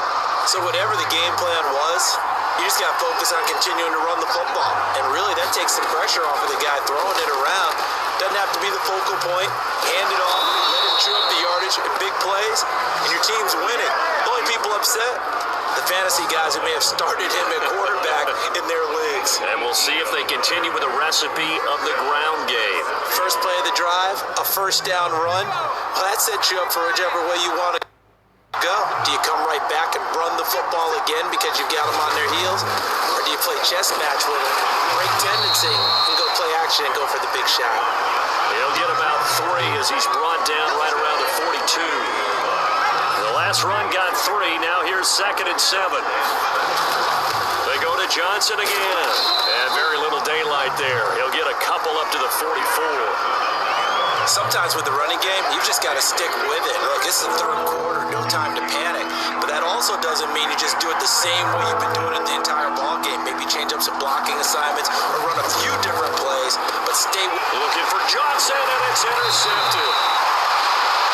Speaker 2: So whatever the game plan was, you just got to focus on continuing to run the football. And really that takes some pressure off of the guy throwing it around. Doesn't have to be the focal point. Hand it off, let him chew up the yardage in big plays, and your team's winning. The only people upset, the fantasy guys who may have started him at quarterback in their leagues.
Speaker 1: And we'll see if they continue with the recipe of the ground game.
Speaker 2: First play of the drive, a first down run. Well, that sets you up for whichever way you want to go. Do you come right back and run the football again because you've got them on their heels? Or do you play chess match with them, break tendency, and go play action and go for the big shot?
Speaker 1: He'll get about 3 as he's brought down right around the 42. The last run got 3. Now here's 2nd and 7. They go to Johnson again. And very little daylight there. He'll get a couple up to the 44.
Speaker 2: Sometimes with the running game, you've just got to stick with it. Look, this is the 3rd quarter, no time to panic. But that also doesn't mean you just do it the same way you've been doing it the entire ball game. Maybe change up some blocking assignments or run a few different plays, but stay with.
Speaker 1: Looking for Johnson, and it's intercepted.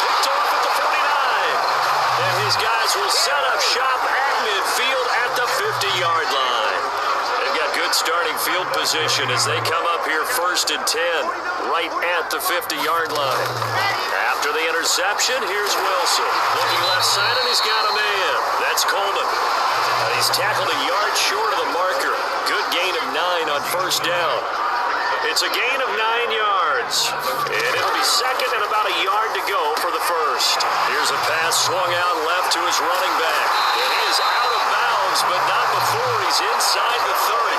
Speaker 1: Picked off at the 49. And his guys will set up shop at midfield at the 50-yard line. They've got good starting field position as they come up here 1st and 10, right at the 50-yard line. After the interception, here's Wilson. Looking left side, and he's got a man. That's Coleman. He's tackled a yard short of the marker. Good gain of 9 on first down. It's a gain of 9 yards. And it'll be 2nd and about a yard to go for the first. Here's a pass swung out left to his running back. And he is out of bounds, but not before he's inside the 30.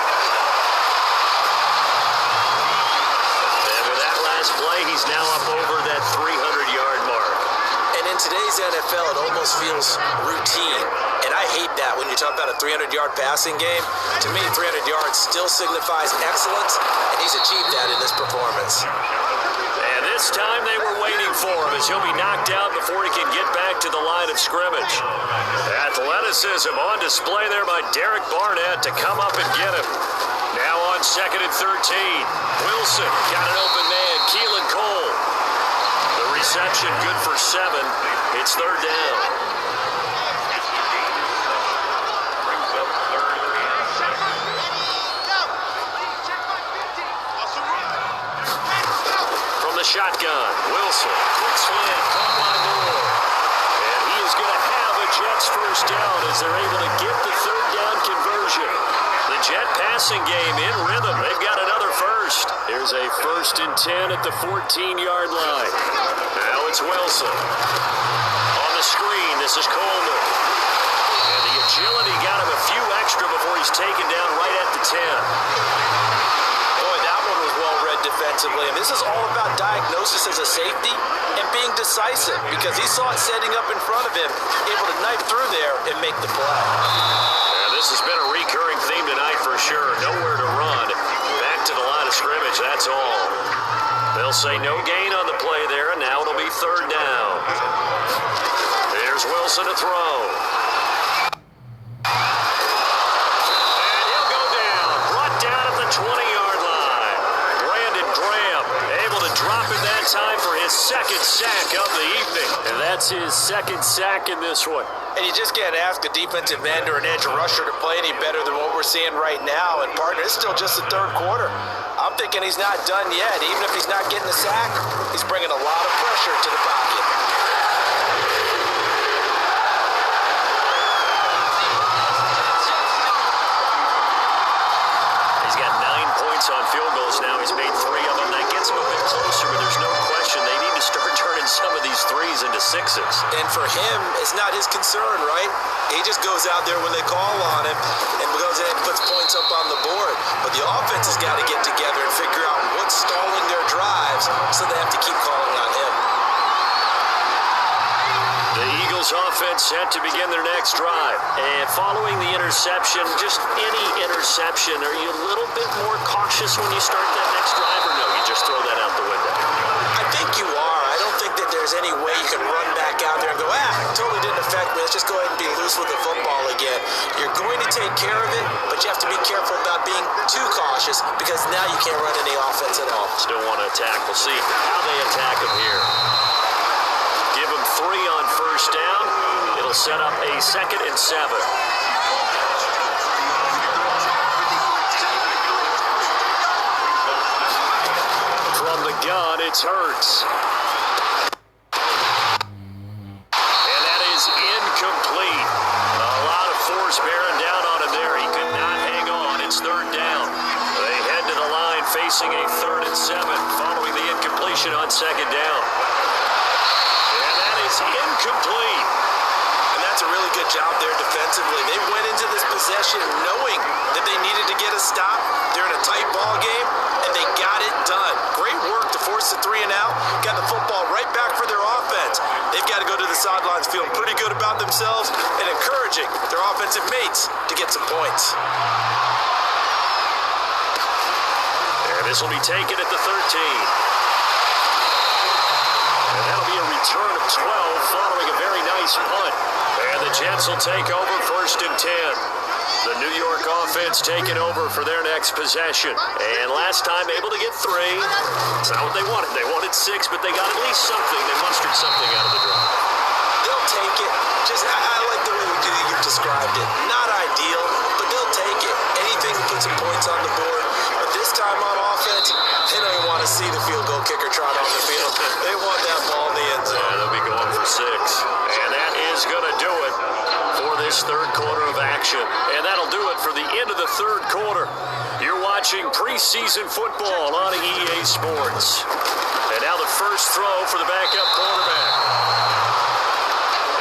Speaker 1: And with that last play, he's now up over that 300-yard mark.
Speaker 2: And in today's NFL, it almost feels routine. And I hate that when you talk about a 300-yard passing game. To me, 300 yards still signifies excellence, and he's achieved that in this performance.
Speaker 1: And this time they were waiting for him as he'll be knocked out before he can get back to the line of scrimmage. Athleticism on display there by Derek Barnett to come up and get him. Now on 2nd and 13. Wilson got an open man. Keelan Cole. The reception good for 7. It's 3rd down. Shotgun. Wilson. Quick slant. Caught by Moore. And he is going to have a jet
Speaker 3: next first down as they're able to get the third down conversion.
Speaker 1: The Jet passing game in rhythm. They've got another first.
Speaker 3: Here's a 1st and 10 at the 14-yard line.
Speaker 1: Now it's Wilson. On the screen, this is Coleman. And the agility got him a few extra before he's taken down right at the 10.
Speaker 2: Boy, that one was well read defensively. And this is all about diagnosis as a safety and being decisive because he saw it setting up in front of him, able to knife through there and make the play.
Speaker 1: This has been a recurring theme tonight for sure. Nowhere to run. Back to the line of scrimmage, that's all. They'll say no gain on the play there, and now it'll be third down. There's Wilson to throw. And he'll go down. Brought down at the 20-yard line. Brandon Graham able to drop it that time for his second sack of the evening.
Speaker 3: And that's his second sack in this one.
Speaker 2: And you just can't ask a defensive end or an edge rusher to play any better than what we're seeing right now. And, partner, it's still just the third quarter. I'm thinking he's not done yet. Even if he's not getting a sack, he's bringing a lot of pressure to the pocket.
Speaker 1: He's got 9 points on field goals now. He's made 3 of them. That gets him a bit closer, but there's no question they need to start turning some of these threes into sixes.
Speaker 2: And for him, it's not his concern, right? He just goes out there when they call on him and goes in and puts points up on the board. But the offense has got to get together and figure out what's stalling their drives, so they have to keep calling on him.
Speaker 1: The Eagles offense set to begin their next drive. And following the interception, just any interception, are you a little bit more cautious when you start that next drive, or no, you just throw that out the window?
Speaker 2: I think you are. I don't think that there's any way you can run back out there and go, totally didn't affect me. Let's just go ahead and be loose with the football again. You're going to take care of it, but you have to be careful about being too cautious because now you can't run any offense at all.
Speaker 1: Still want to attack. We'll see how they attack him here. Give him 3 on first down. It'll set up a 2nd and 7. From the gun, it's Hurts. And that is incomplete. A lot of force bearing down on him there. He could not hang on. It's third down. They head to the line facing a 3rd and 7 following the incompletion on 2nd down. Is incomplete.
Speaker 2: And that's a really good job there defensively. They went into this possession knowing that they needed to get a stop. They're in a tight ball game, and they got it done. Great work to force the 3 and out. Got the football right back for their offense. They've got to go to the sidelines feeling pretty good about themselves and encouraging their offensive mates to get some points.
Speaker 1: And this will be taken at the 13. And that'll be a return of 12 following a very nice punt. And the Jets will take over 1st and 10. The New York offense taking over for their next possession. And last time able to get 3. It's not what they wanted. They wanted 6, but they got at least something. They mustered something out of the drive.
Speaker 2: They'll take it. I like the way you described it. Not ideal, but they'll take it. Anything to put some points on the board. But this time on offense, they don't even want to see the field goal kicker trot on the field. They want that ball in the end zone.
Speaker 1: Yeah, they'll be going for 6. And that is going to do it for this third quarter of action. And that'll do it for the end of the third quarter. You're watching preseason football on EA Sports. And now the first throw for the backup quarterback.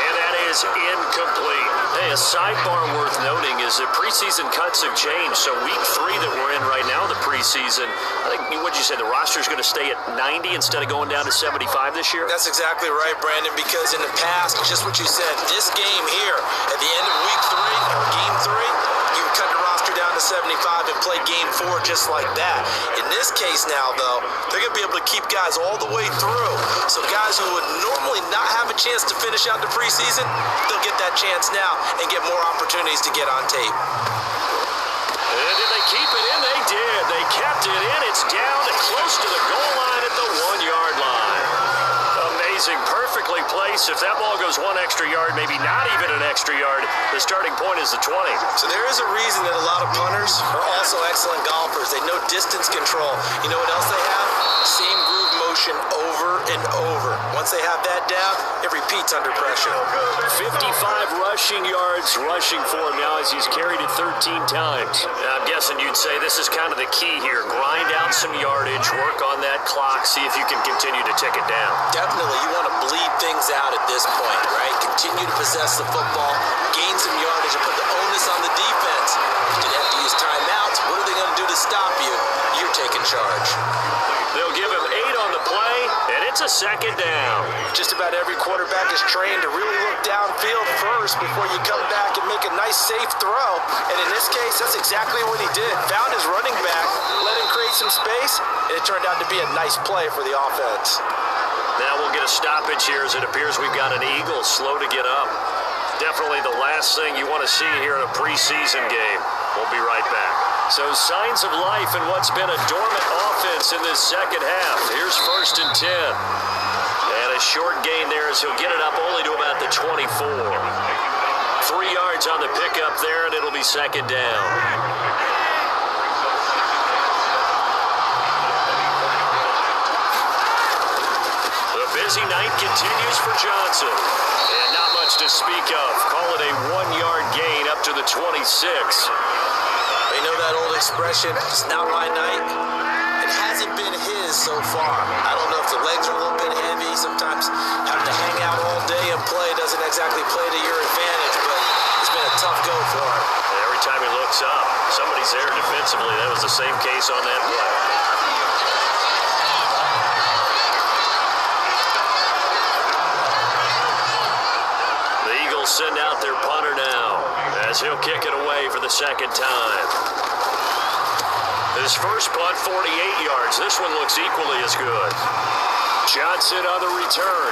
Speaker 1: And that is incomplete. Hey, a sidebar worth noting is that preseason cuts have changed. So week 3 that we're in right now, the preseason, I think, what'd you say, the roster's going to stay at 90 instead of going down to 75 this year?
Speaker 2: That's exactly right, Brandon, because in the past, just what you said, this game here, at the end of week 3, or game 3, you would cut the roster down to 75 and play game 4 just like that. In this case now, though, they're going to be able to keep guys all the way through. So guys who would normally not have a chance to finish out the preseason, they'll get that chance now and get more opportunities to get on tape.
Speaker 1: And did they keep it in? They did. They kept it in. It's down to close to the goal line at the 1-yard line. Amazing. Perfectly placed. If that ball goes 1 extra yard, maybe not even an extra yard, the starting point is the 20.
Speaker 2: So there is a reason that a lot of punters are also excellent golfers. They know distance control. You know what else they have? Same groove motion over and over. Once they have that down, it repeats under pressure.
Speaker 3: 55 rushing yards rushing for him now as he's carried it 13 times.
Speaker 1: Now, I'm guessing you'd say this is kind of the key here. Grind out some yardage, work on that clock, see if you can continue to tick it down.
Speaker 2: Definitely, you want to bleed things out at this point, right? Continue to possess the football, gain some yardage, and put the onus on the defense. If you have to use timeouts, what are they going to do to stop you? You're taking charge.
Speaker 1: They'll give him 8 on the play, and it's a second down.
Speaker 2: Just about every quarterback is trained to really look downfield first before you come back and make a nice, safe throw. And in this case, that's exactly what he did. Found his running back, let him create some space, and it turned out to be a nice play for the offense.
Speaker 1: Now we'll get a stoppage here as it appears we've got an Eagle slow to get up. Definitely the last thing you want to see here in a preseason game. We'll be right back.
Speaker 3: So signs of life in what's been a dormant offense in this second half. Here's 1st and 10.
Speaker 1: And a short gain there as he'll get it up only to about the 24. 3 yards on the pickup there, and it'll be second down. The busy night continues for Johnson. And not much to speak of. Call it a 1-yard gain up to the 26.
Speaker 2: You know that old expression, it's not my night? It hasn't been his so far. I don't know if the legs are a little bit heavy. Sometimes having to hang out all day and play doesn't exactly play to your advantage, but it's been a tough go for him.
Speaker 1: And every time he looks up, somebody's there defensively. That was the same case on that play. The Eagles send out their punter now as he'll kick it away for the second time. His first punt, 48 yards. This one looks equally as good.
Speaker 3: Johnson on the return.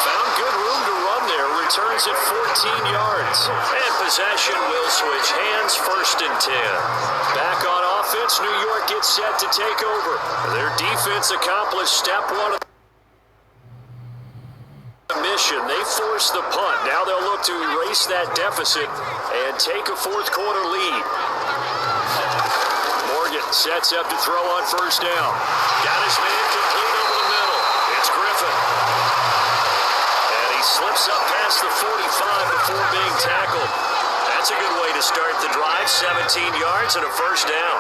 Speaker 3: Found good room to run there. Returns at 14 yards.
Speaker 1: And possession will switch hands, 1st and 10.
Speaker 3: Back on offense, New York gets set to take over. Their defense accomplished step 1 of the mission. They force the punt. Now they'll look to erase that deficit and take a 4th quarter lead. Morgan sets up to throw on 1st down.
Speaker 1: Got his man complete over the middle. It's Griffin.
Speaker 3: And he slips up past the 45 before being tackled.
Speaker 1: That's a good way to start the drive. 17 yards and a 1st down.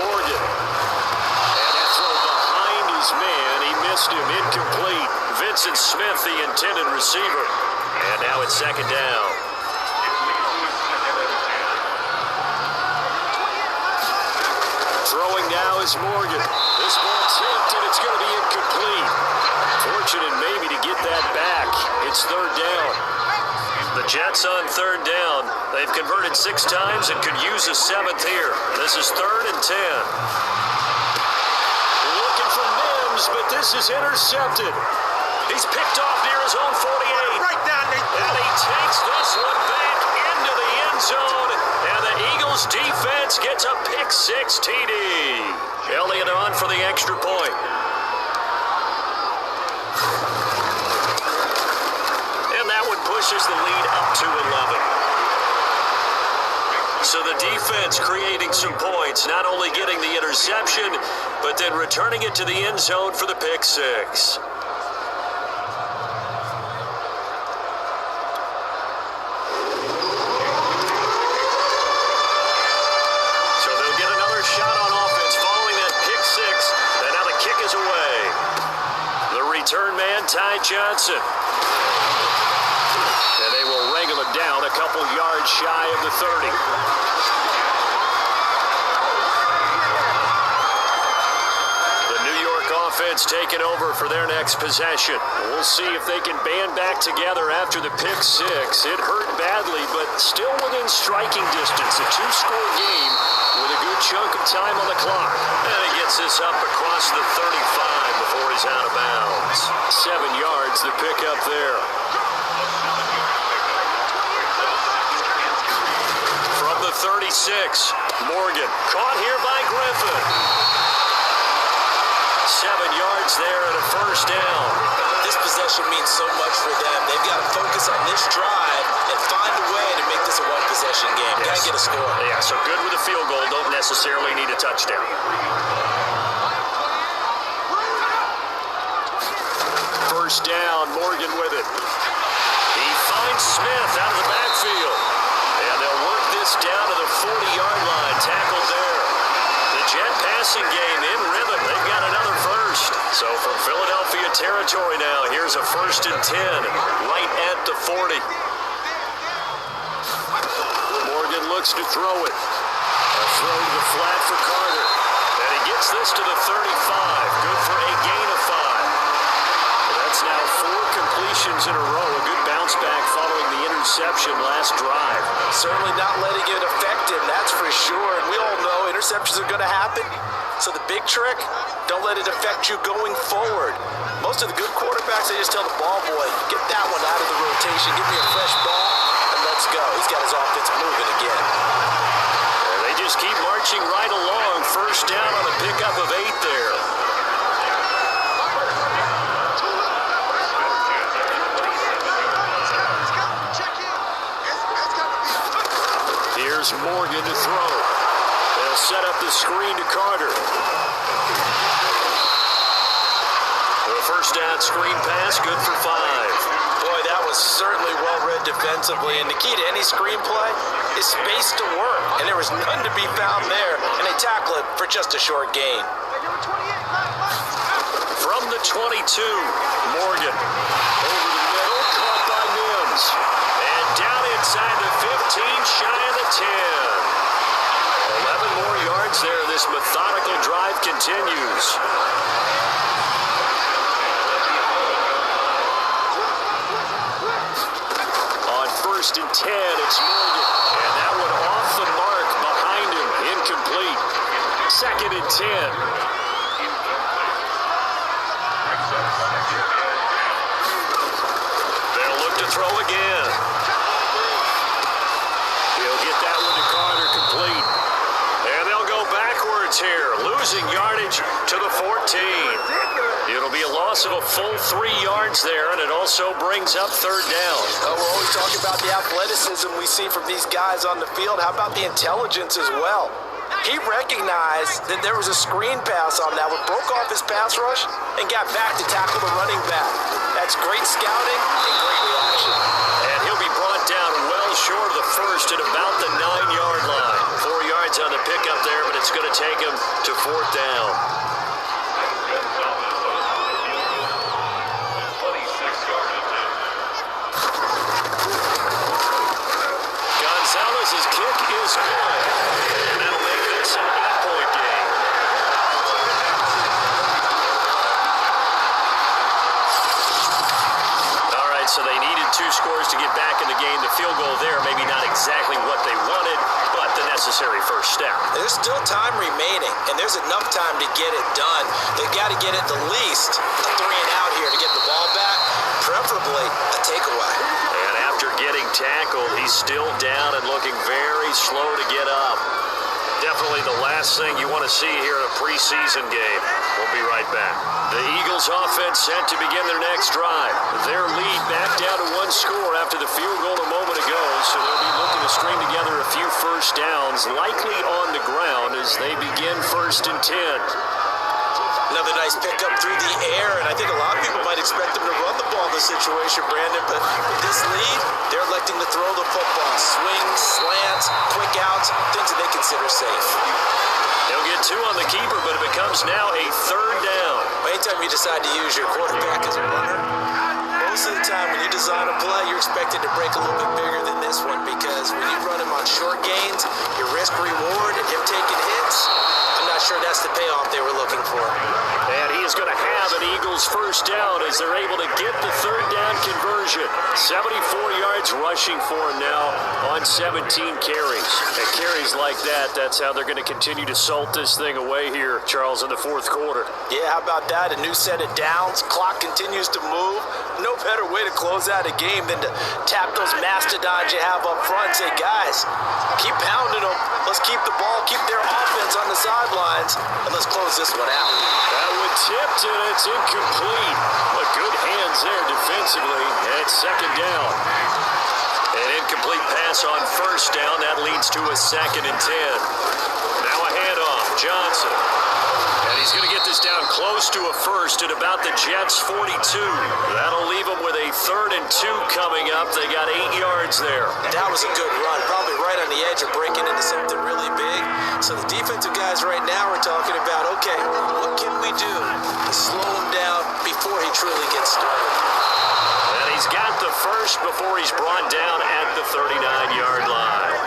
Speaker 3: Morgan. And that throw behind his man. He missed him. Incomplete.
Speaker 1: Vincent Smith, the intended receiver. And now it's 2nd down.
Speaker 3: Throwing now is Morgan. This ball tipped, and it's going to be incomplete. Fortunate maybe to get that back. It's 3rd down.
Speaker 1: The Jets on 3rd down. They've converted 6 times and could use a 7th here. This is 3rd and 10.
Speaker 3: Looking for Mims, but this is intercepted.
Speaker 1: He's picked off near his own 48.
Speaker 2: Right down there.
Speaker 1: And he takes this one back into the end zone. And the Eagles defense gets a pick-6 TD. Elliott on for the extra point. And that one pushes the lead up to 11. So the defense creating some points, not only getting the interception, but then returning it to the end zone for the pick-6. Return man, Ty Johnson.
Speaker 3: And they will wrangle him down a couple yards shy of the 30.
Speaker 1: The New York offense taking over for their next possession.
Speaker 3: We'll see if they can band back together after the pick-6. It hurt badly, but still within striking distance. A 2-score game with a good chunk of time on the clock.
Speaker 1: And he gets this up across the 35 before he's out of bounds.
Speaker 3: 7 yards to pick up there.
Speaker 1: From the 36, Morgan caught here by Griffin.
Speaker 3: lost 7 yards there and a first down.
Speaker 2: This possession means so much for them. They've got to focus on this drive and find a way to make this a one-possession game.
Speaker 3: Yes.
Speaker 2: Got to get a score.
Speaker 3: Yeah, so good with a field goal. Don't necessarily need a touchdown. First down, Morgan with it. He finds Smith out of the backfield. And they'll work this down to the 40-yard line. Tackled there. The Jet passing game in rhythm. They've got another first. So from Philadelphia territory now, here's a 1st and 10 right at the 40. Morgan looks to throw it. A throw to the flat for Carter. And he gets this to the 35. Good for a gain of 5. That's now 4 completions in a row. A good bounce back following the interception last drive.
Speaker 2: Certainly not letting it affect him, that's for sure. And we all know interceptions are going to happen. So the big trick, don't let it affect you going forward. Most of the good quarterbacks, they just tell the ball boy, get that one out of the rotation, give me a fresh ball, and let's go. He's got his offense moving again.
Speaker 3: And they just keep marching right along. First down on a pickup of 8 there. Here's Morgan to throw. They'll set up the screen to Carter. The first down screen pass, good for 5.
Speaker 2: Boy, that was certainly well-read defensively, and the key to any screenplay is space to work, and there was none to be found there, and they tackle it for just a short gain.
Speaker 3: From the 22, Morgan. Over the middle, caught by Mims. And down inside the 15, shy of the 10. 11 more yards there. This methodical drive continues. On 1st and 10, it's Morgan. And that one off the mark behind him. Incomplete. 2nd and 10. Throw again. He'll get that one to Carter, complete. And they'll go backwards here, losing yardage to the 14. It'll be a loss of a full 3 yards there, and it also brings up 3rd down.
Speaker 2: We're always talking about the athleticism we see from these guys on the field. How about the intelligence as well? He recognized that there was a screen pass on that one, broke off his pass rush, and got back to tackle the running back. That's great scouting and great reaction.
Speaker 3: And he'll be brought down well short of the first at about the 9-yard line. 4 yards on the pickup there, but it's going to take him to 4th down. Gonzalez's kick is good. And that'll make this an 8-point game. All right, so they needed 2 scores to get back in the game. The field goal there, maybe not exactly what they wanted, but the necessary first step.
Speaker 2: There's still time remaining, and there's enough time to get it done. They've got to get at the least a 3 and out here to get the ball back, preferably a takeaway.
Speaker 3: And after getting tackled, he's still down and looking very slow to get up. Definitely the last thing you want to see here in a preseason game. We'll be right back. The Eagles offense set to begin their next drive. Their lead back down to 1 score after the field goal a moment ago, so they'll be looking to string together a few first downs, likely on the ground as they begin 1st and 10.
Speaker 2: Another nice pickup through the air, and I think a lot of people might expect them to run the ball in this situation, Brandon, but with this lead, they're electing to throw the football. Swings, slants, quick outs, things that they consider safe.
Speaker 3: They'll get 2 on the keeper, but it becomes now a 3rd down.
Speaker 2: Anytime you decide to use your quarterback as a runner, most of the time when you design a play, you're expected to break a little bit bigger than this one, because when you run him on short gains, your risk-reward and him taking hits, I'm not sure that's the payoff they were looking for.
Speaker 3: And he is going to have an Eagles first down as they're able to get the 3rd down conversion. 74 yards rushing for him now on 17 carries. And carries like that, that's how they're going to continue to salt this thing away here, Charles, in the 4th quarter.
Speaker 2: Yeah, how about that? A new set of downs. Clock continues to move. No better way to close out a game than to tap those mastodons you have up front and say, guys, keep pounding them. Let's keep the ball, keep their offense on the sideline. lines, and let's close this one out.
Speaker 3: That one tipped, and it's incomplete. But good hands there defensively, and it's second down. An incomplete pass on first down. That leads to a 2nd and 10. Now a handoff. Johnson. And he's going to get this down close to a first at about the Jets' 42. That'll leave them with a 3rd and 2 coming up. They got 8 yards there.
Speaker 2: That was a good run, probably right on the edge of breaking into something really big. So the defensive guys right now are talking about, okay, what can we do to slow him down before he truly gets started?
Speaker 3: And he's got the first before he's brought down at the 39-yard line.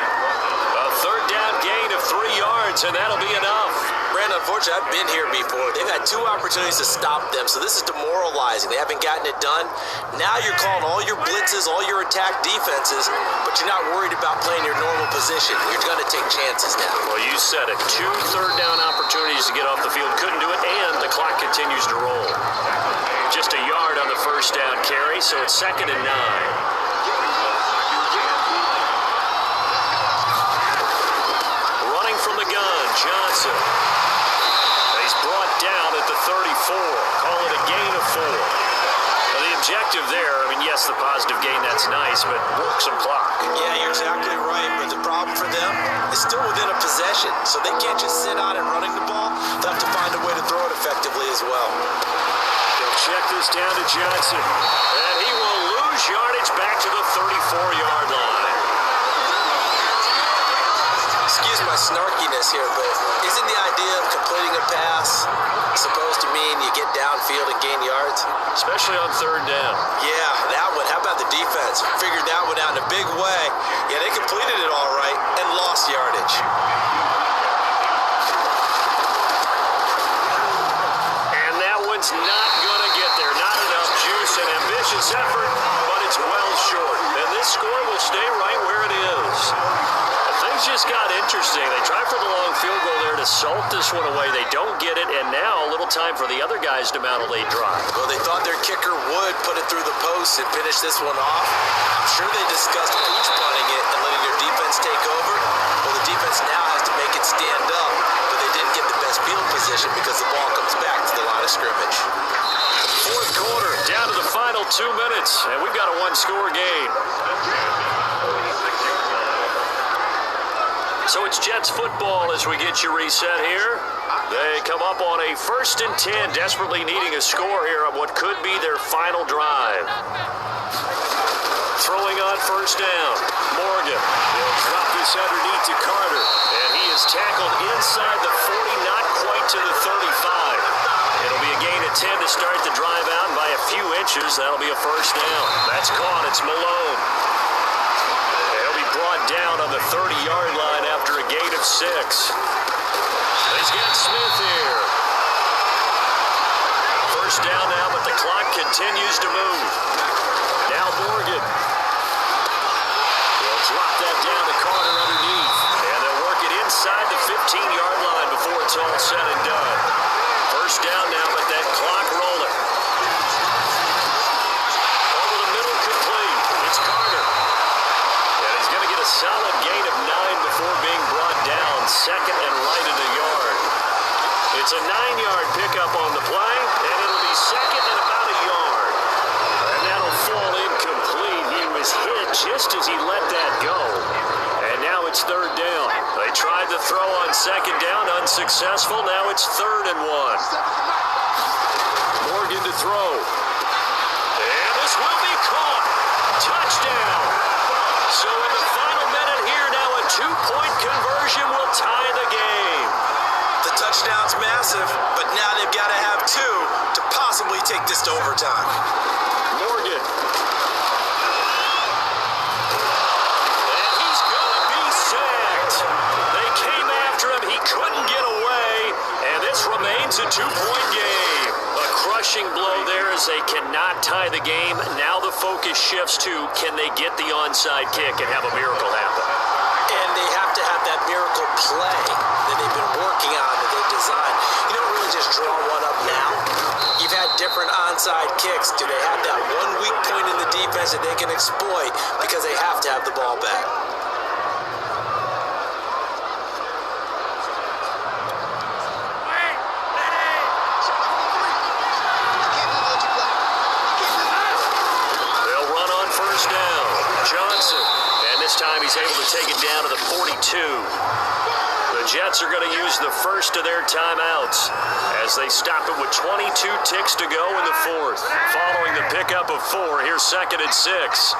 Speaker 3: A 3rd down gain of 3 yards, and that'll be enough.
Speaker 2: Brandon, unfortunately, I've been here before. They've had 2 opportunities to stop them, so this is demoralizing. They haven't gotten it done. Now you're calling all your blitzes, all your attack defenses, but you're not worried about playing your normal position. You're going to take chances now.
Speaker 3: Well, you said it. 2 third down opportunities to get off the field. Couldn't do it, and the clock continues to roll. Just a yard on the first down carry, so it's 2nd and 9. Running from the gun, Johnson. He's brought down at the 34. Call it a gain of 4. Now, the objective there, I mean, yes, the positive gain, that's nice, but work some clock.
Speaker 2: Yeah, you're exactly right, but the problem for them is still within a possession, so they can't just sit on it running the ball. They'll have to find a way to throw it effectively as well.
Speaker 3: They'll check this down to Johnson, and he will lose yardage back to the 34-yard line.
Speaker 2: Excuse my snarkiness here, but isn't the idea of completing a pass supposed to mean you get downfield and gain yards?
Speaker 3: Especially on 3rd down.
Speaker 2: Yeah, that one. How about the defense? Figured that one out in a big way. Yeah, they completed it all right and lost yardage.
Speaker 3: And that one's not going to get there. Not enough juice and ambitious effort, but it's well short. And this score will stay right where it is. Things just got interesting. They tried for the long field goal there to salt this one away. They don't get it, and now a little time for the other guys to mount a late drive.
Speaker 2: Well, they thought their kicker would put it through the post and finish this one off. I'm sure they discussed pooch punting it and letting their defense take over. Well, the defense now has to make it stand up, but they didn't get the best field position because the ball comes back to the line of scrimmage.
Speaker 3: 4th quarter, down to the final 2 minutes, and we've got a 1-score game. So it's Jets football as we get you reset here. They come up on a 1st and 10, desperately needing a score here on what could be their final drive. Throwing on 1st down, Morgan will drop this underneath to Carter, and he is tackled inside the 40, not quite to the 35. It'll be a gain of 10 to start the drive out, and by a few inches, that'll be a 1st down. That's caught. It's Malone. He'll be brought down on the 30-yard line after a gain of 6. He's got Smith here. 1st down now, but the clock continues to move. Now Morgan. He'll drop that down to Carter underneath, and they'll work it inside the 15-yard line before it's all said and done. 1st down now, but that clock rolling. Over the middle, complete. It's Carter. And he's going to get a solid gain of 9 before being brought down. 2nd and right in the yard. It's a 9-yard pickup on the play, and it'll be 2nd and about a yard. And that'll fall incomplete. He was hit just as he let that go. And now it's 3rd down. They tried to throw on 2nd down, unsuccessful. Now it's 3rd and 1. Morgan to throw. And this will be caught. Touchdown. So in the final minute here, now a 2-point conversion will tie the game.
Speaker 2: The touchdown's massive, but now they've got to have 2 to possibly take this to overtime.
Speaker 3: Morgan. And he's going to be sacked. They came after him. He couldn't get away, and this remains a 2-point game. A crushing blow there as they cannot tie the game. Now the focus shifts to, can they get the onside kick and have a miracle happen?
Speaker 2: And they have to have that miracle play that they've been working on, that they've designed. You don't really just draw one up now. You've had different onside kicks. Do they have that one weak point in the defense that they can exploit because they have to have the ball back?
Speaker 3: Johnson. And this time he's able to take it down to the 42. The Jets are going to use the first of their timeouts as they stop it with 22 ticks to go in the fourth. Following the pickup of 4, here's 2nd and 6.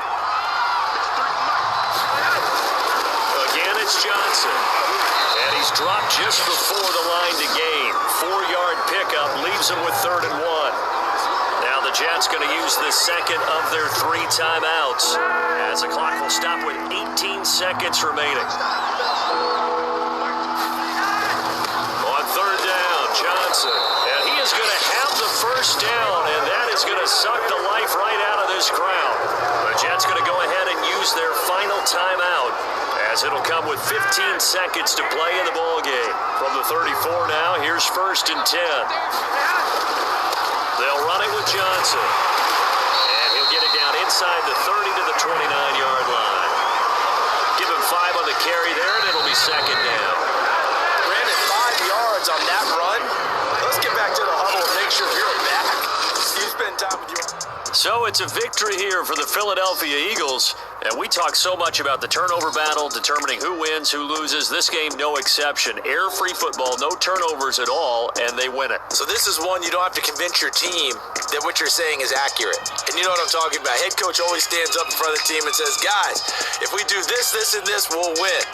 Speaker 3: Again, it's Johnson. And he's dropped just before the line to gain. 4-yard pickup leaves him with 3rd and 1. Now the Jets going to use the second of their 3 timeouts as the clock will stop with 18 seconds remaining. On 3rd down, Johnson. And he is going to have the first down, and that is going to suck the life right out of this crowd. The Jets going to go ahead and use their final timeout as it'll come with 15 seconds to play in the ball game. From the 34 now, here's 1st and 10. They'll run it with Johnson. And he'll get it down inside the 30 to the 29-yard line. Give him 5 on the carry there, and it'll be 2nd down.
Speaker 2: Brandon, 5 yards on that run. Let's get back to the huddle and make sure you're back. You spend time with your...
Speaker 3: So it's a victory here for the Philadelphia Eagles. And we talk so much about the turnover battle, determining who wins, who loses. This game, no exception. Air-free football, no turnovers at all, and they win it.
Speaker 2: So this is one you don't have to convince your team that what you're saying is accurate. And you know what I'm talking about. Head coach always stands up in front of the team and says, guys, if we do this, this, and this, we'll win.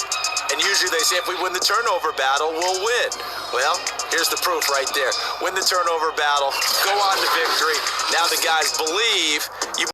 Speaker 2: And usually they say if we win the turnover battle, we'll win. Well, here's the proof right there. Win the turnover battle, go on to victory. Now the guys believe you